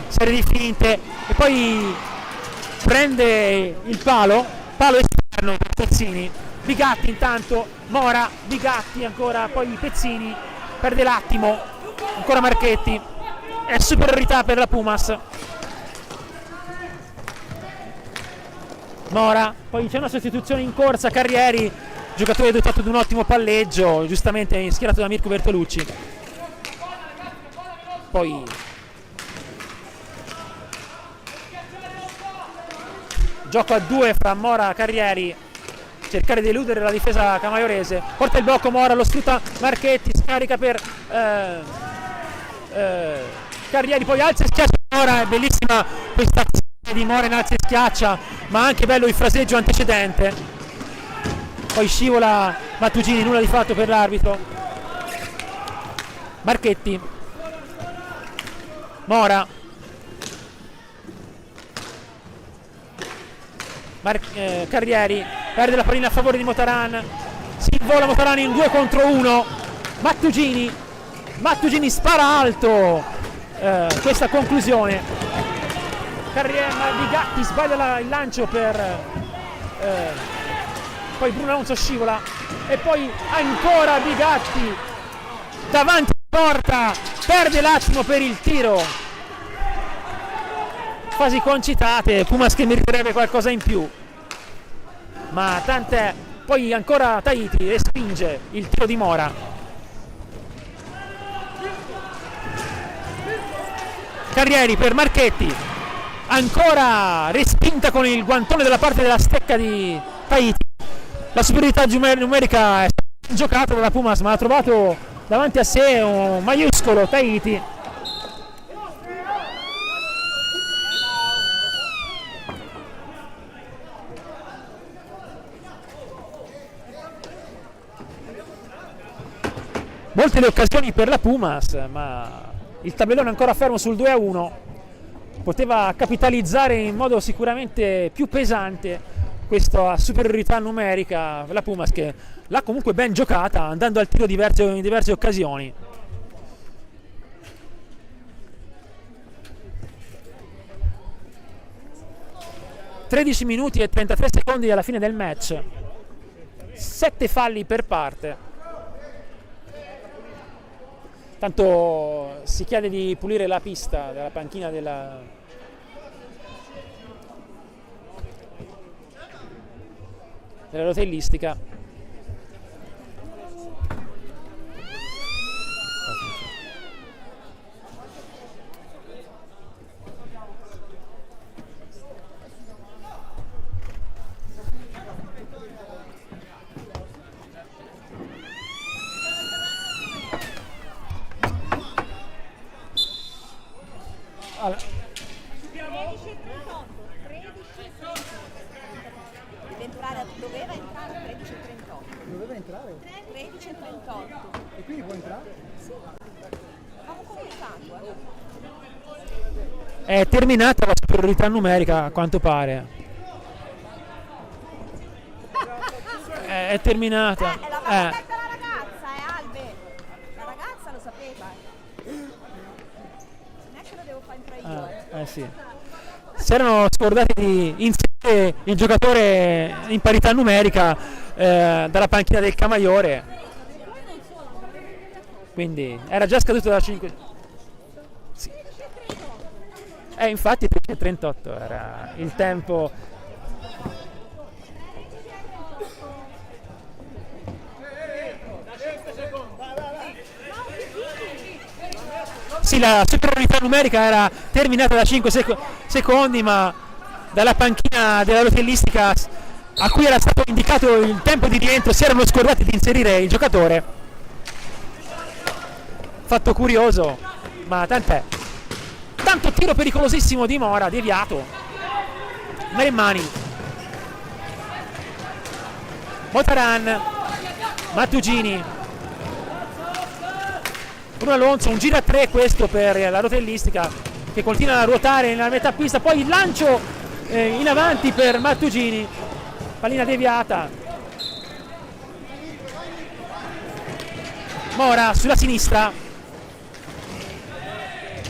serie di finte e poi prende il palo esterno per Pezzini. Bigatti intanto, Mora, Bigatti ancora, poi Pezzini, perde l'attimo, ancora Marchetti, è superiorità per la Pumas. Mora, poi c'è una sostituzione in corsa, Carrieri, giocatore dotato di un ottimo palleggio, giustamente schierato da Mirko Bertolucci. Poi gioco a 2 fra Mora e Carrieri, cercare di eludere la difesa camaiorese. Porta il blocco Mora, lo sfrutta Marchetti, scarica per Carrieri, poi alza e schiaccia Mora. È bellissima questa azione di Mora in alza e schiaccia, ma anche bello il fraseggio antecedente. Poi scivola Mattugini, nulla di fatto per l'arbitro. Marchetti, Mora, Carrieri perde la pallina a favore di Motaran, si invola Motaran in 2 contro 1. Mattugini spara alto, questa conclusione. Di Gatti sbaglia il lancio per poi Bruno Alonso scivola e poi ancora Di Gatti davanti alla porta, perde l'attimo per il tiro. Fasi concitate, Pumas che meriterebbe qualcosa in più, ma tant'è. Poi ancora Tahiti respinge il tiro di Mora. Carrieri per Marchetti, ancora respinta con il guantone dalla parte della stecca di Tahiti. La superiorità numerica è giocata dalla Pumas, ma ha trovato davanti a sé un maiuscolo Tahiti. Molte le occasioni per la Pumas, ma il tabellone è ancora fermo sul 2-1. Poteva capitalizzare in modo sicuramente più pesante questa superiorità numerica la Pumas, che l'ha comunque ben giocata, andando al tiro in diverse occasioni. (13 minuti e 33 secondi alla fine del match), 7 falli per parte. Tanto si chiede di pulire la pista della panchina della rotellistica. Allora. 13:38. Doveva entrare a 13:38. Doveva entrare? 13:38. E quindi può entrare? Sì. Avevo comunicato. È terminata la superiorità numerica, a quanto pare. È terminata. L'aveva detto la ragazza, Albe. La ragazza lo sapeva. Neanche lo devo fare entrare io. Sì. Si erano scordati di inserire il giocatore in parità numerica dalla panchina del Camaiore, quindi era già scaduto da 5. Sì. Infatti 38 era il tempo. Sì, la superiorità numerica era terminata da 5 secondi, ma dalla panchina della rotellistica, a cui era stato indicato il tempo di rientro, si erano scordati di inserire il giocatore. Fatto curioso, ma tant'è. Tanto tiro pericolosissimo di Mora, deviato. Maremmani, Motaran, Mattugini, Bruno Alonso, un giro a 3 questo per la rotellistica, che continua a ruotare nella metà pista. Poi il lancio in avanti per Mattugini, pallina deviata. Mora sulla sinistra,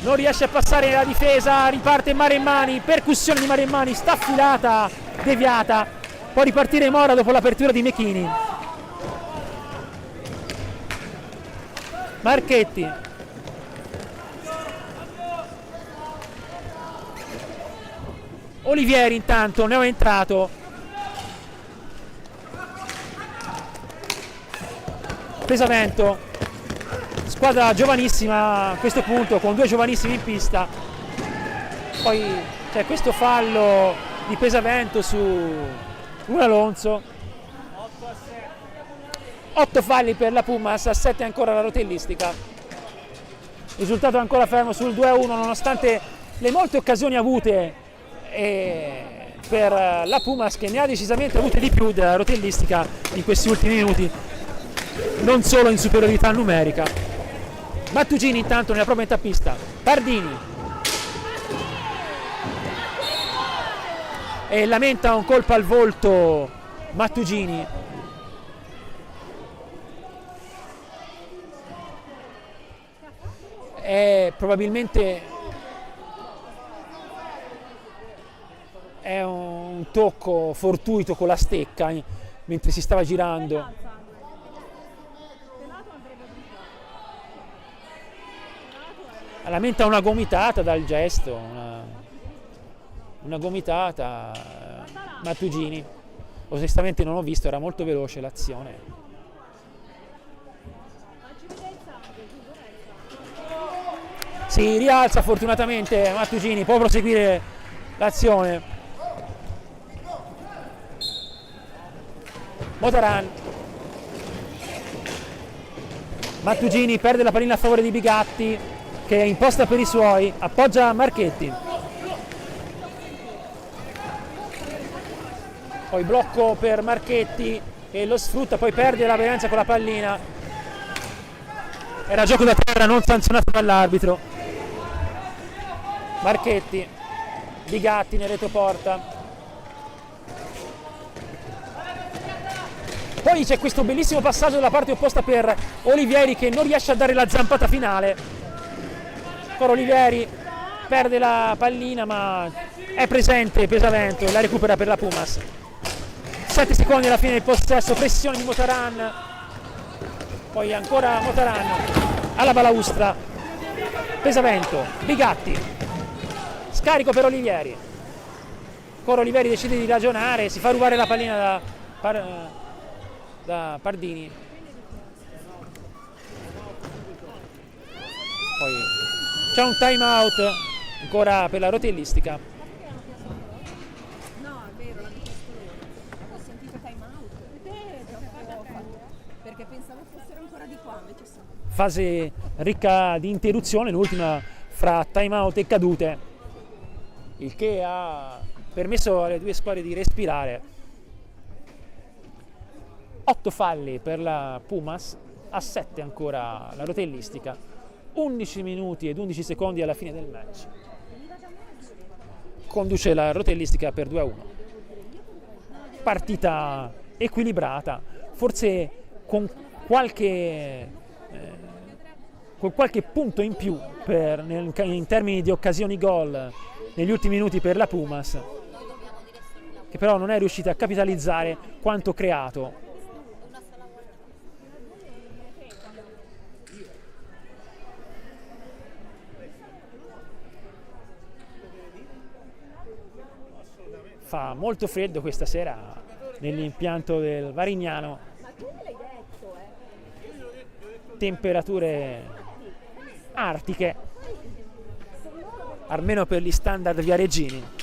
non riesce a passare la difesa, riparte Maremmani, percussione di Maremmani, staffilata, deviata. Può ripartire Mora dopo l'apertura di Mechini. Marchetti, Olivieri intanto ne è entrato. Pesavento, squadra giovanissima a questo punto, con 2 giovanissimi in pista. Poi c'è questo fallo di Pesavento su Bruno Alonso. 8 falli per la Pumas, a 7 ancora la rotellistica. Risultato ancora fermo sul 2-1 nonostante le molte occasioni avute per la Pumas, che ne ha decisamente avute di più della rotellistica in questi ultimi minuti, non solo in superiorità numerica. Mattugini intanto nella propria tappista, Pardini, e lamenta un colpo al volto Mattugini. Probabilmente è un tocco fortuito con la stecca mentre si stava girando. Lamenta una gomitata dal gesto, una gomitata Mattugini. Onestamente non ho visto, era molto veloce l'azione. Si rialza fortunatamente Mattugini, può proseguire l'azione. Motaran. Mattugini perde la pallina a favore di Bigatti, che è imposta per i suoi, appoggia Marchetti. Poi blocco per Marchetti che lo sfrutta, poi perde la violenza con la pallina. Era gioco da terra non sanzionato dall'arbitro. Marchetti, Bigatti nel retroporta. Poi c'è questo bellissimo passaggio dalla parte opposta per Olivieri, che non riesce a dare la zampata finale. Ancora Olivieri perde la pallina, ma è presente Pesavento e la recupera per la Pumas. 7 secondi alla fine del possesso, pressione di Motaran, poi ancora Motaran alla balaustra. Pesavento, Bigatti, scarico per Olivieri. Ancora Olivieri decide di ragionare, si fa rubare la pallina da Pardini. Poi c'è un time out ancora per la rotellistica. No, è vero, l'ha detto loro. Ho sentito time out. Perché pensavo fossero ancora di qua, invece sono. Fase ricca di interruzione, l'ultima fra time out e cadute, il che ha permesso alle due squadre di respirare. 8 falli per la Pumas, a 7 ancora la rotellistica. 11 minuti ed 11 secondi alla fine del match. Conduce la rotellistica per 2-1. Partita equilibrata, forse con qualche punto in più in termini di occasioni gol negli ultimi minuti per la Pumas, che però non è riuscita a capitalizzare quanto creato. Fa molto freddo questa sera nell'impianto del Varignano. Ma tu me l'hai detto, Temperature artiche, almeno per gli standard viareggini.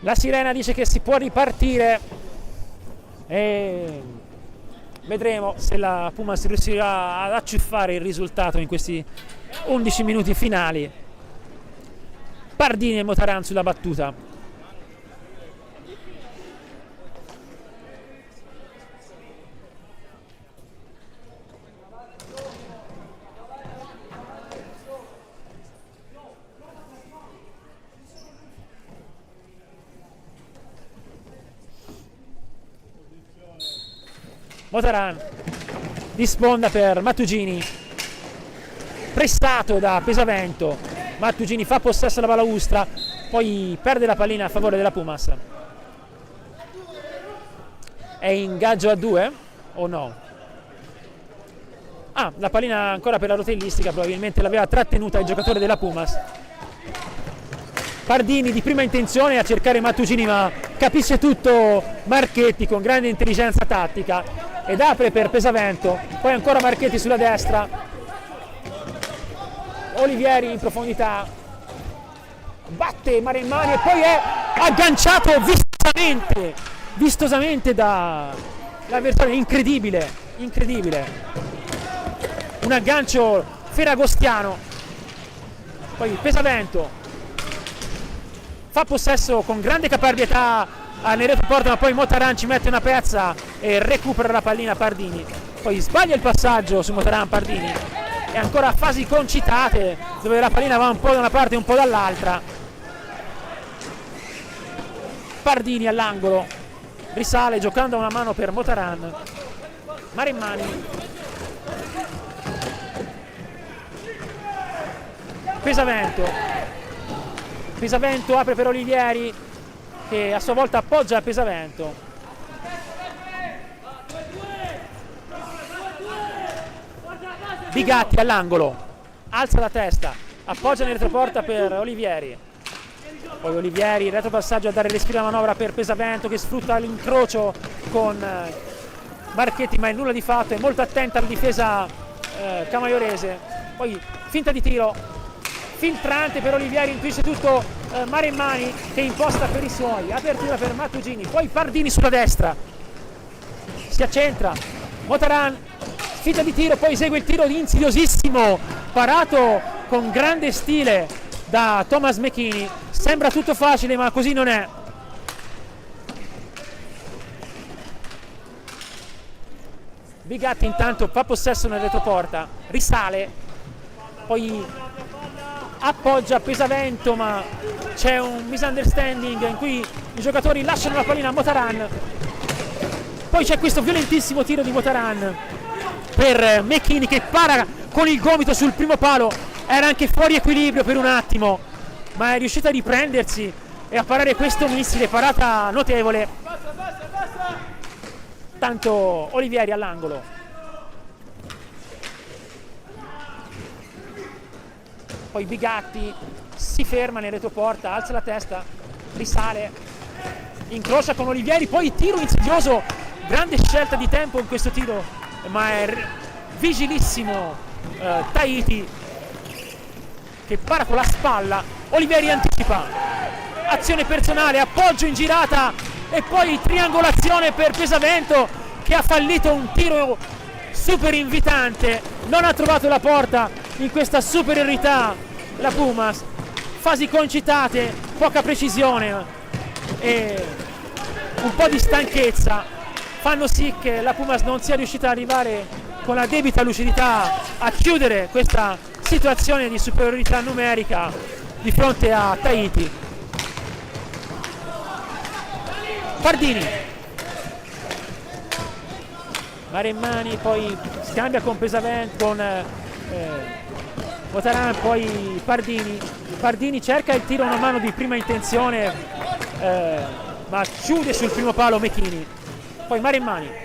La sirena dice che si può ripartire e vedremo se la Pumas riuscirà ad acciuffare il risultato in questi 11 minuti finali. Pardini e Motaran sulla battuta. Motaran di sponda per Mattugini, pressato da Pesavento. Mattugini fa possesso alla balaustra, poi perde la pallina a favore della Pumas. È ingaggio a 2 o no? La pallina ancora per la rotellistica, probabilmente l'aveva trattenuta il giocatore della Pumas. Pardini di prima intenzione a cercare Mattugini, ma capisce tutto Marchetti con grande intelligenza tattica ed apre per Pesavento, poi ancora Marchetti sulla destra, Olivieri in profondità, batte Marimmani e poi è agganciato vistosamente dall'avversario. Incredibile, un aggancio feragostiano. Poi Pesavento fa possesso con grande caparbietà nel retroporto, ma poi Motaran ci mette una pezza e recupera la pallina Pardini. Poi sbaglia il passaggio su Motaran Pardini, e ancora fasi concitate dove la pallina va un po' da una parte e un po' dall'altra. Pardini all'angolo, risale giocando a una mano per Motaran. Marimmani, Pesavento apre per Olivieri, che a sua volta appoggia a Pesavento. Bigatti all'angolo, alza la testa, appoggia nel retroporta per Olivieri. Poi Olivieri, retropassaggio a dare respiro alla manovra per Pesavento, che sfrutta l'incrocio con Marchetti, ma è nulla di fatto, è molto attenta alla difesa camaiorese. Poi finta di tiro, filtrante per Olivieri, intuisce tutto Marimmani, che imposta per i suoi, apertura per Mattugini, poi Pardini sulla destra, si accentra, Motaran, finta di tiro, poi esegue il tiro insidiosissimo, parato con grande stile da Thomas Mechini. Sembra tutto facile, ma così non è. Bigatti intanto fa possesso nel retroporta, risale, poi appoggia Pesavento, ma c'è un misunderstanding in cui i giocatori lasciano la pallina a Motaran. Poi c'è questo violentissimo tiro di Motaran per Mechini, che para con il gomito sul primo palo. Era anche fuori equilibrio per un attimo, ma è riuscito a riprendersi e a parare questo missile, parata notevole. Tanto Olivieri all'angolo, poi Bigatti si ferma nel retroporta, alza la testa, risale, incrocia con Olivieri, poi tiro insidioso, grande scelta di tempo in questo tiro, ma è vigilissimo Tahiti, che para con la spalla. Olivieri anticipa, azione personale, appoggio in girata e poi triangolazione per Pesavento, che ha fallito un tiro super invitante, non ha trovato la porta in questa superiorità la Pumas. Fasi concitate, poca precisione e un po' di stanchezza fanno sì che la Pumas non sia riuscita ad arrivare con la debita lucidità a chiudere questa situazione di superiorità numerica di fronte a Tahiti. Pardini, Marimmani, poi scambia con Pesavento, con Motaran, poi Pardini cerca il tiro a una mano di prima intenzione, ma chiude sul primo palo Mechini. Poi Marimmani,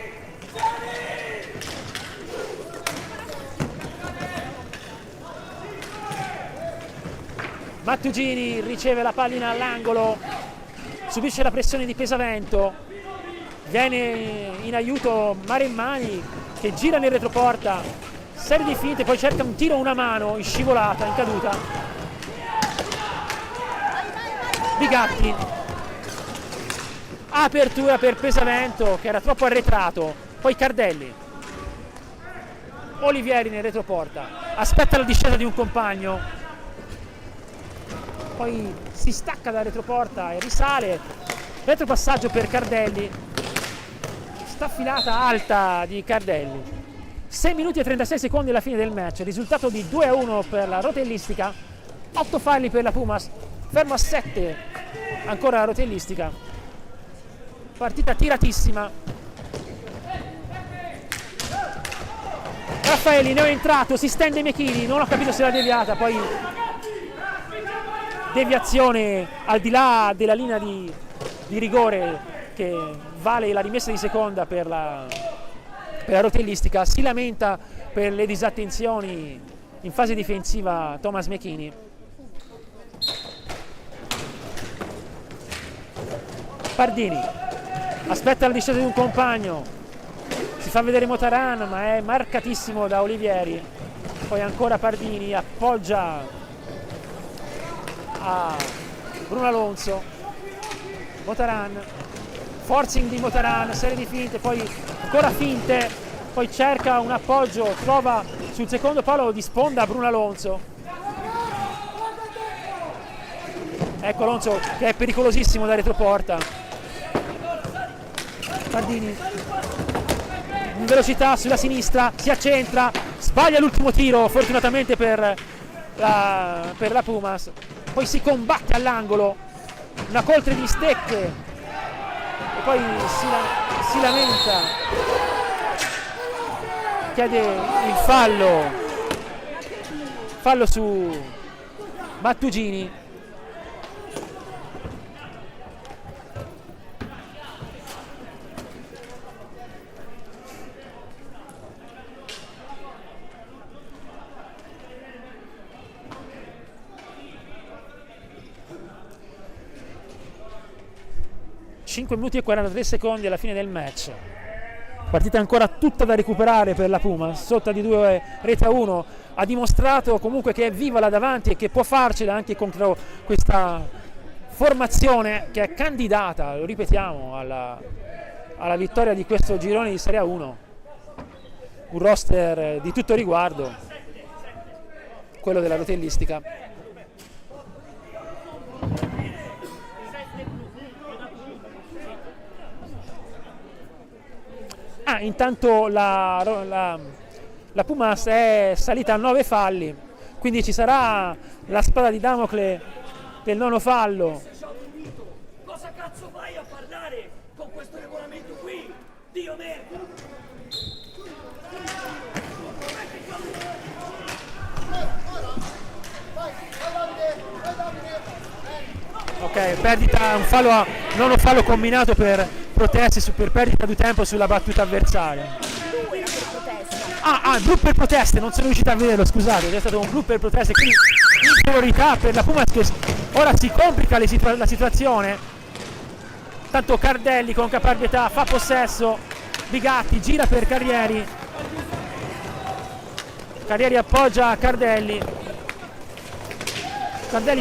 Mattugini riceve la pallina all'angolo, subisce la pressione di Pesavento, viene in aiuto Marimmani, che gira nel retroporta, serie di finte, poi cerca un tiro a una mano in scivolata, in caduta. Bigatti, apertura per Pesavento, che era troppo arretrato. Poi Cardelli, Olivieri nel retroporta, aspetta la discesa di un compagno, poi si stacca dal retroporta e risale, retropassaggio per Cardelli, staffilata alta di Cardelli. 6 minuti e 36 secondi alla fine del match, risultato di 2-1 per la rotellistica, 8 falli per la Pumas, fermo a 7 ancora la rotellistica. Partita tiratissima. Raffaelli ne è entrato, si stende Mechini, non ho capito se l'ha deviata, poi deviazione al di là della linea di rigore che vale la rimessa di seconda per la rotellistica. Si lamenta per le disattenzioni in fase difensiva Thomas Mechini. Pardini aspetta la discesa di un compagno, si fa vedere Motaran, ma è marcatissimo da Olivieri. Poi ancora Pardini, appoggia a Bruno Alonso. Motaran, forcing di Motaran, serie di finte, poi ancora finte, poi cerca un appoggio, trova sul secondo palo di sponda Bruno Alonso. Ecco Alonso che è pericolosissimo da retroporta. Pardini in velocità sulla sinistra, si accentra, sbaglia l'ultimo tiro fortunatamente per la Pumas, poi si combatte all'angolo, una coltre di stecche e poi si lamenta, chiede il fallo su Mattugini. Cinque minuti e 43 secondi alla fine del match. Partita ancora tutta da recuperare per la Puma, sotto di 2-1. Ha dimostrato comunque che è viva là davanti e che può farcela anche contro questa formazione che è candidata, lo ripetiamo, alla vittoria di questo girone di Serie A1. Un roster di tutto riguardo, quello della rotellistica. Intanto la Pumas è salita a 9 falli, quindi ci sarà la spada di Damocle del nono fallo. Cosa cazzo vai a parlare con questo regolamento qui? Dio merda! Ok, perdita, un fallo, nono fallo combinato per proteste, per perdita di tempo sulla battuta avversaria. Blu per proteste, non sono riuscito a vederlo, scusate, c'è stato un blu per proteste, quindi inferiorità per la Pumas che ora si complica la situazione. Tanto Cardelli con caparbietà fa possesso, Bigatti gira per Carrieri appoggia Cardelli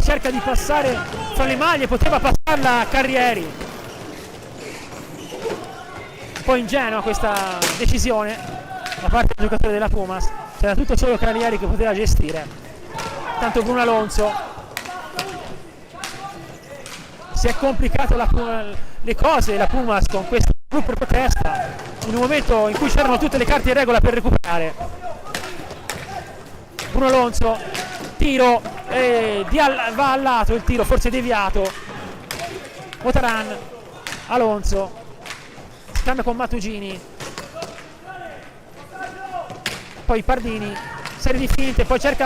cerca di passare fra le maglie, poteva passarla a Carrieri, un po' ingenua questa decisione da parte del giocatore della Pumas, c'era tutto solo Carrieri che poteva gestire. Tanto Bruno Alonso, si è complicato le cose la Pumas con questo gruppo protesta in un momento in cui c'erano tutte le carte in regola per recuperare. Bruno Alonso, tiro, va al lato il tiro, forse deviato. Motaran, Alonso, scambia con Mattugini, poi Pardini, serie di finte, poi cerca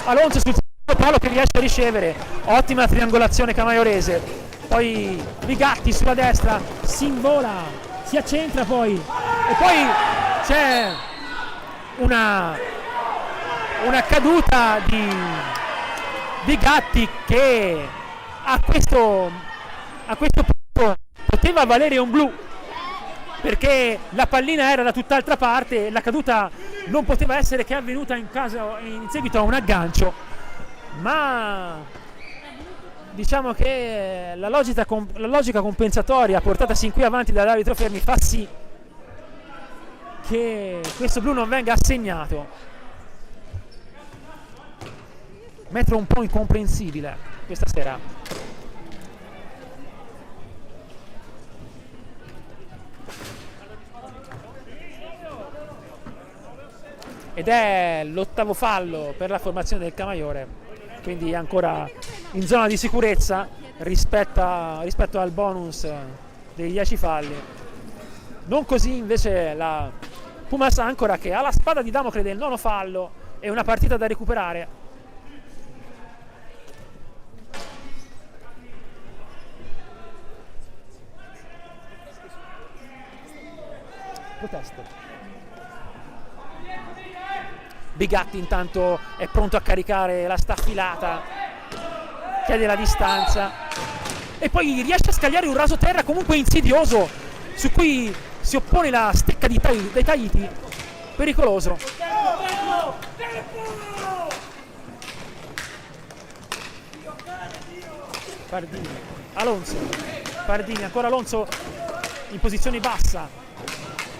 Alonso sul secondo palo che riesce a ricevere, ottima triangolazione camaiorese, poi Bigatti sulla destra, si invola, si accentra poi, e poi c'è una caduta di Gatti che a questo punto poteva valere un blu, perché la pallina era da tutt'altra parte e la caduta non poteva essere che avvenuta in seguito a un aggancio, ma diciamo che la logica compensatoria portata sin qui avanti dall'arbitro Fermi fa sì che questo blu non venga assegnato. Metro un po' incomprensibile questa sera. Ed è l'ottavo fallo per la formazione del Camaiore, quindi ancora in zona di sicurezza rispetto al bonus dei 10 falli. Non così invece la Pumas Ancora, che ha la spada di Damocle del nono fallo e una partita da recuperare. Proteste. Bigatti intanto è pronto a caricare la staffilata, chiede la distanza e poi riesce a scagliare un rasoterra comunque insidioso, su cui si oppone la stecca dei Tahiti, pericoloso. Pardini, Alonso, Pardini, ancora Alonso in posizione bassa,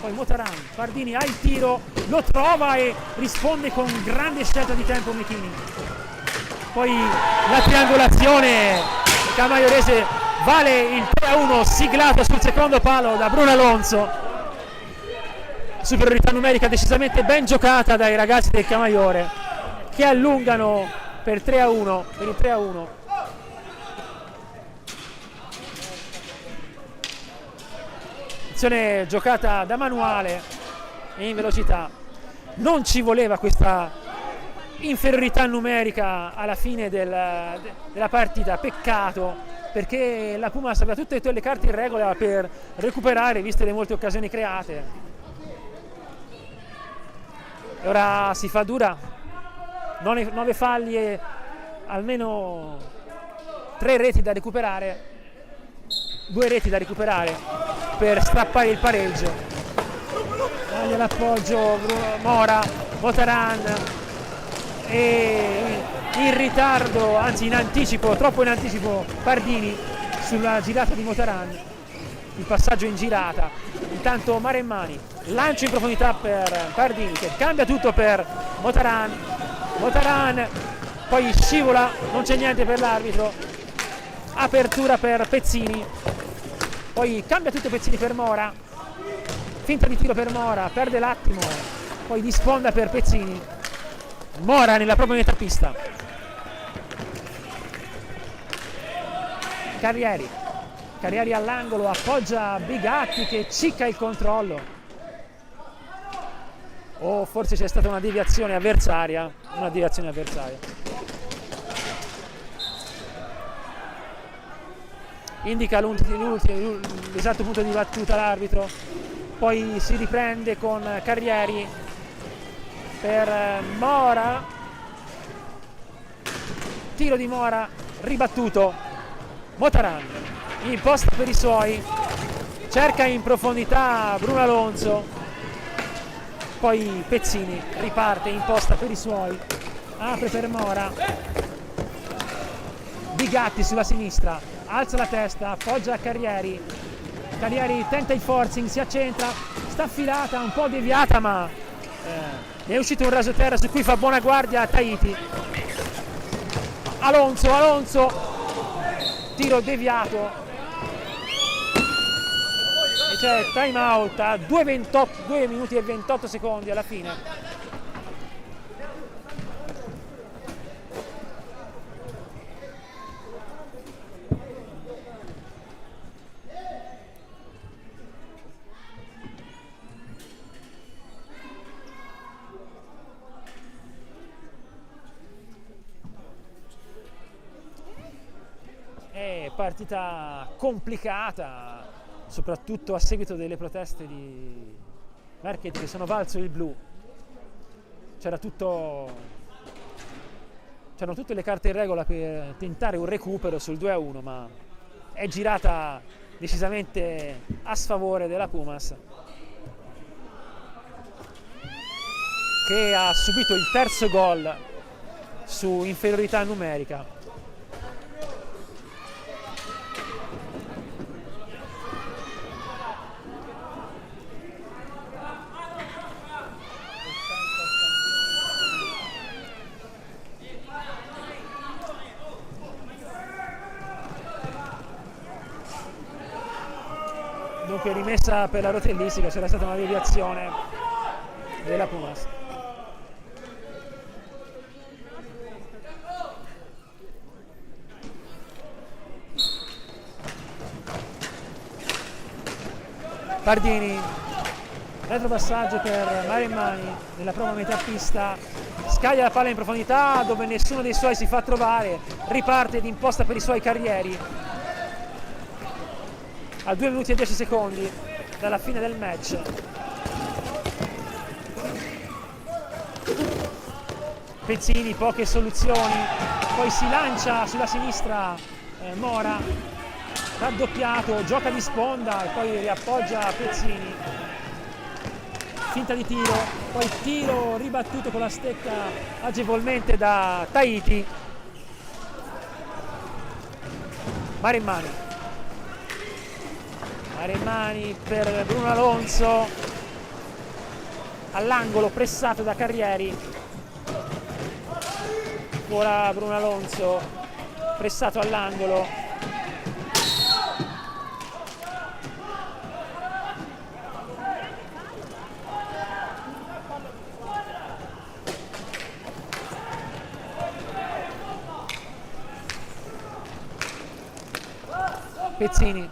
poi Motaran, Pardini ha il tiro, lo trova e risponde con grande scelta di tempo McKinney. Poi la triangolazione camaiorese vale il 3-1 siglato sul secondo palo da Bruno Alonso. Superiorità numerica decisamente ben giocata dai ragazzi del Camaiore, che allungano per 3-1, per il 3-1. Azione giocata da manuale e in velocità. Non ci voleva questa inferiorità numerica alla fine della partita, peccato, perché la Pumas aveva tutte le carte in regola per recuperare, viste le molte occasioni create. E ora si fa dura, 9 falli e almeno 3 reti da recuperare, 2 reti da recuperare per strappare il pareggio. Taglia l'appoggio Mora, Motaran, e in ritardo, anzi in anticipo, troppo in anticipo Pardini sulla girata di Motaran, il passaggio in girata. Intanto Maremmani, lancio in profondità per Pardini che cambia tutto per Motaran, poi scivola, non c'è niente per l'arbitro, apertura per Pezzini, poi cambia tutto Pezzini per Mora, finta di tiro per Mora, perde l'attimo, poi di sponda per Pezzini, Mora nella propria metà pista. Carrieri all'angolo, appoggia Bigatti che cicca il controllo. O forse c'è stata una deviazione avversaria, indica l'esatto punto di battuta l'arbitro, poi si riprende con Carrieri per Mora, tiro di Mora ribattuto, Motaran imposta per i suoi, cerca in profondità Bruno Alonso, poi Pezzini riparte, imposta per i suoi, apre per Mora, Bigatti sulla sinistra, alza la testa, appoggia a Carrieri tenta il forcing, si accentra, sta affilata, un po' deviata, ma ne è uscito un rasoterra su cui fa buona guardia a Tahiti. Alonso, tiro deviato e c'è time out a 2 minuti e 28 secondi alla fine. Partita complicata, soprattutto a seguito delle proteste di Marchetti che sono valso il blu. C'erano tutte le carte in regola per tentare un recupero sul 2-1, ma è girata decisamente a sfavore della Pumas, che ha subito il terzo gol su inferiorità numerica. Dunque rimessa per la rotellistica, c'era stata una deviazione della Pumas. Pardini, retropassaggio per Maremmani nella prima metà pista, scaglia la palla in profondità dove nessuno dei suoi si fa trovare, riparte di imposta per i suoi Carrieri. A 2 minuti e 10 secondi dalla fine del match. Pezzini, poche soluzioni, poi si lancia sulla sinistra Mora, raddoppiato, gioca di sponda e poi riappoggia Pezzini, finta di tiro, poi tiro ribattuto con la stecca agevolmente da Tahiti. Marimmani per Bruno Alonso, all'angolo, pressato da Carrieri. Ora Bruno Alonso pressato all'angolo, Pezzini,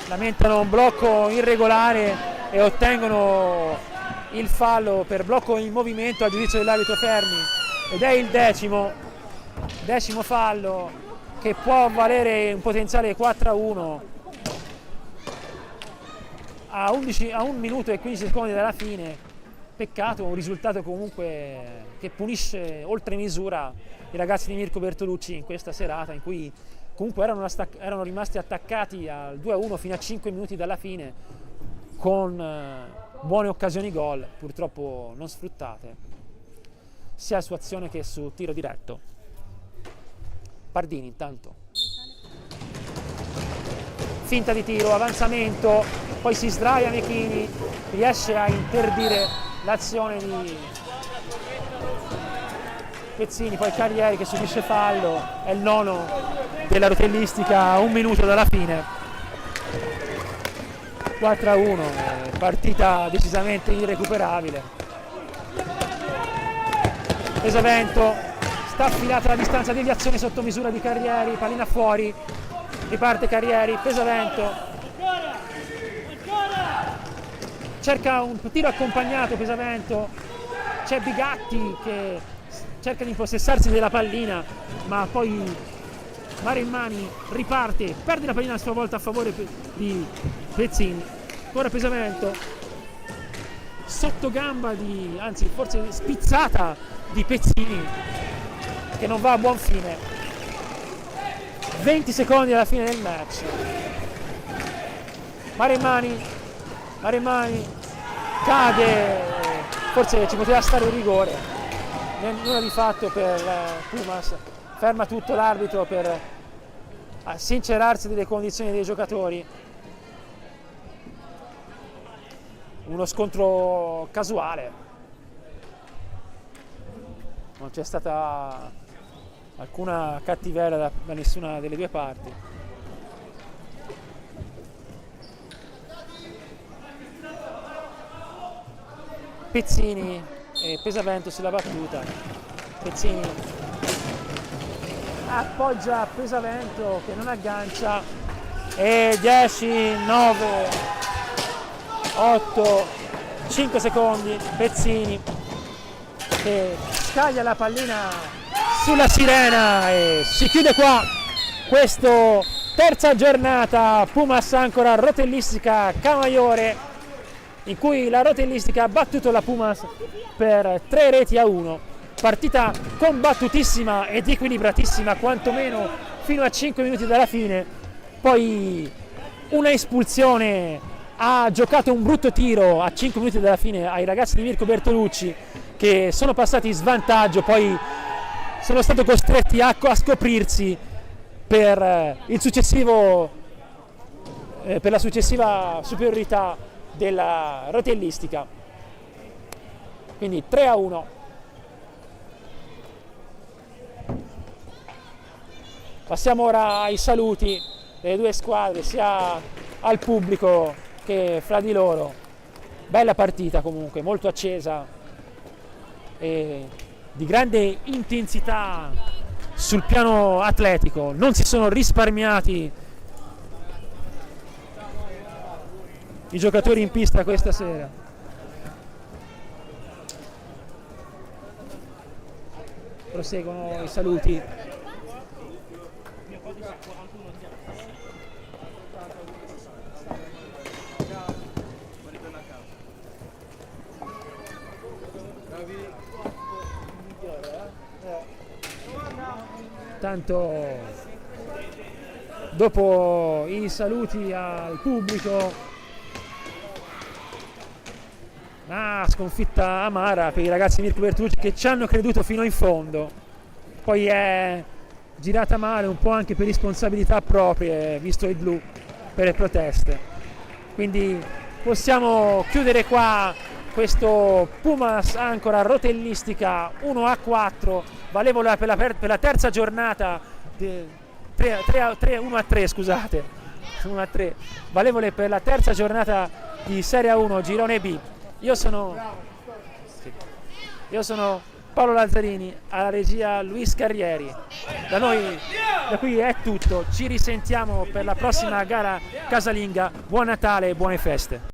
lamentano un blocco irregolare e ottengono il fallo per blocco in movimento a giudizio dell'arbitro Fermi, ed è il decimo fallo che può valere un potenziale 4-1 a 1 minuto e 15 secondi dalla fine. Peccato, un risultato comunque che punisce oltre misura i ragazzi di Mirko Bertolucci in questa serata, in cui comunque erano rimasti attaccati al 2-1 fino a 5 minuti dalla fine, con buone occasioni gol, purtroppo non sfruttate, sia su azione che su tiro diretto. Pardini intanto, finta di tiro, avanzamento, poi si sdraia Mechini, riesce a interdire l'azione di Pezzini, poi Carrieri che subisce fallo, è il nono della rotellistica a 1 minuto dalla fine. 4-1, partita decisamente irrecuperabile. Pesavento, sta affilata la distanza, deviazione sotto misura di Carrieri, pallina fuori, riparte Carrieri, Pesavento, cerca un tiro accompagnato Pesavento, c'è Bigatti che cerca di impossessarsi della pallina, ma poi Marimmani riparte, perde la pallina a sua volta a favore di Pezzini. Ora Pesavento, sotto gamba anzi forse spizzata di Pezzini, che non va a buon fine. 20 secondi alla fine del match. Marimmani cade, forse ci poteva stare un rigore, nulla di fatto per Pumas, ferma tutto l'arbitro per sincerarsi delle condizioni dei giocatori. Uno scontro casuale, non c'è stata alcuna cattiveria da nessuna delle due parti. Pezzini e Pesavento sulla battuta. Pezzini appoggia Pesavento che non aggancia, e 10, 9, 8, 5 secondi, Pezzini che scaglia la pallina sulla sirena, e si chiude qua questo terza giornata Pumas Ancora Rotellistica Camaiore, in cui la Rotellistica ha battuto la Pumas per 3-1. Partita combattutissima ed equilibratissima, quantomeno fino a 5 minuti dalla fine. Poi una espulsione, ha giocato un brutto tiro a 5 minuti dalla fine ai ragazzi di Mirko Bertolucci, che sono passati in svantaggio, poi sono stati costretti a scoprirsi per la successiva superiorità della Rotellistica. Quindi 3-1. Passiamo ora ai saluti delle due squadre, sia al pubblico che fra di loro. Bella partita comunque, molto accesa e di grande intensità sul piano atletico. Non si sono risparmiati i giocatori in pista questa sera. Proseguono i saluti. Tanto dopo i saluti al pubblico, sconfitta amara per i ragazzi di Mirko Bertucci che ci hanno creduto fino in fondo, poi è girata male un po' anche per responsabilità proprie, visto il blu per le proteste. Quindi possiamo chiudere qua questo Pumas Ancora rotellistica 1-4 valevole per la terza giornata 1-3, scusate, 1-3 valevole per la terza giornata di Serie 1 Girone B. Io sono Paolo Lazzarini, alla regia Luis Carrieri. Da qui è tutto, ci risentiamo per la prossima gara casalinga. Buon Natale e buone feste.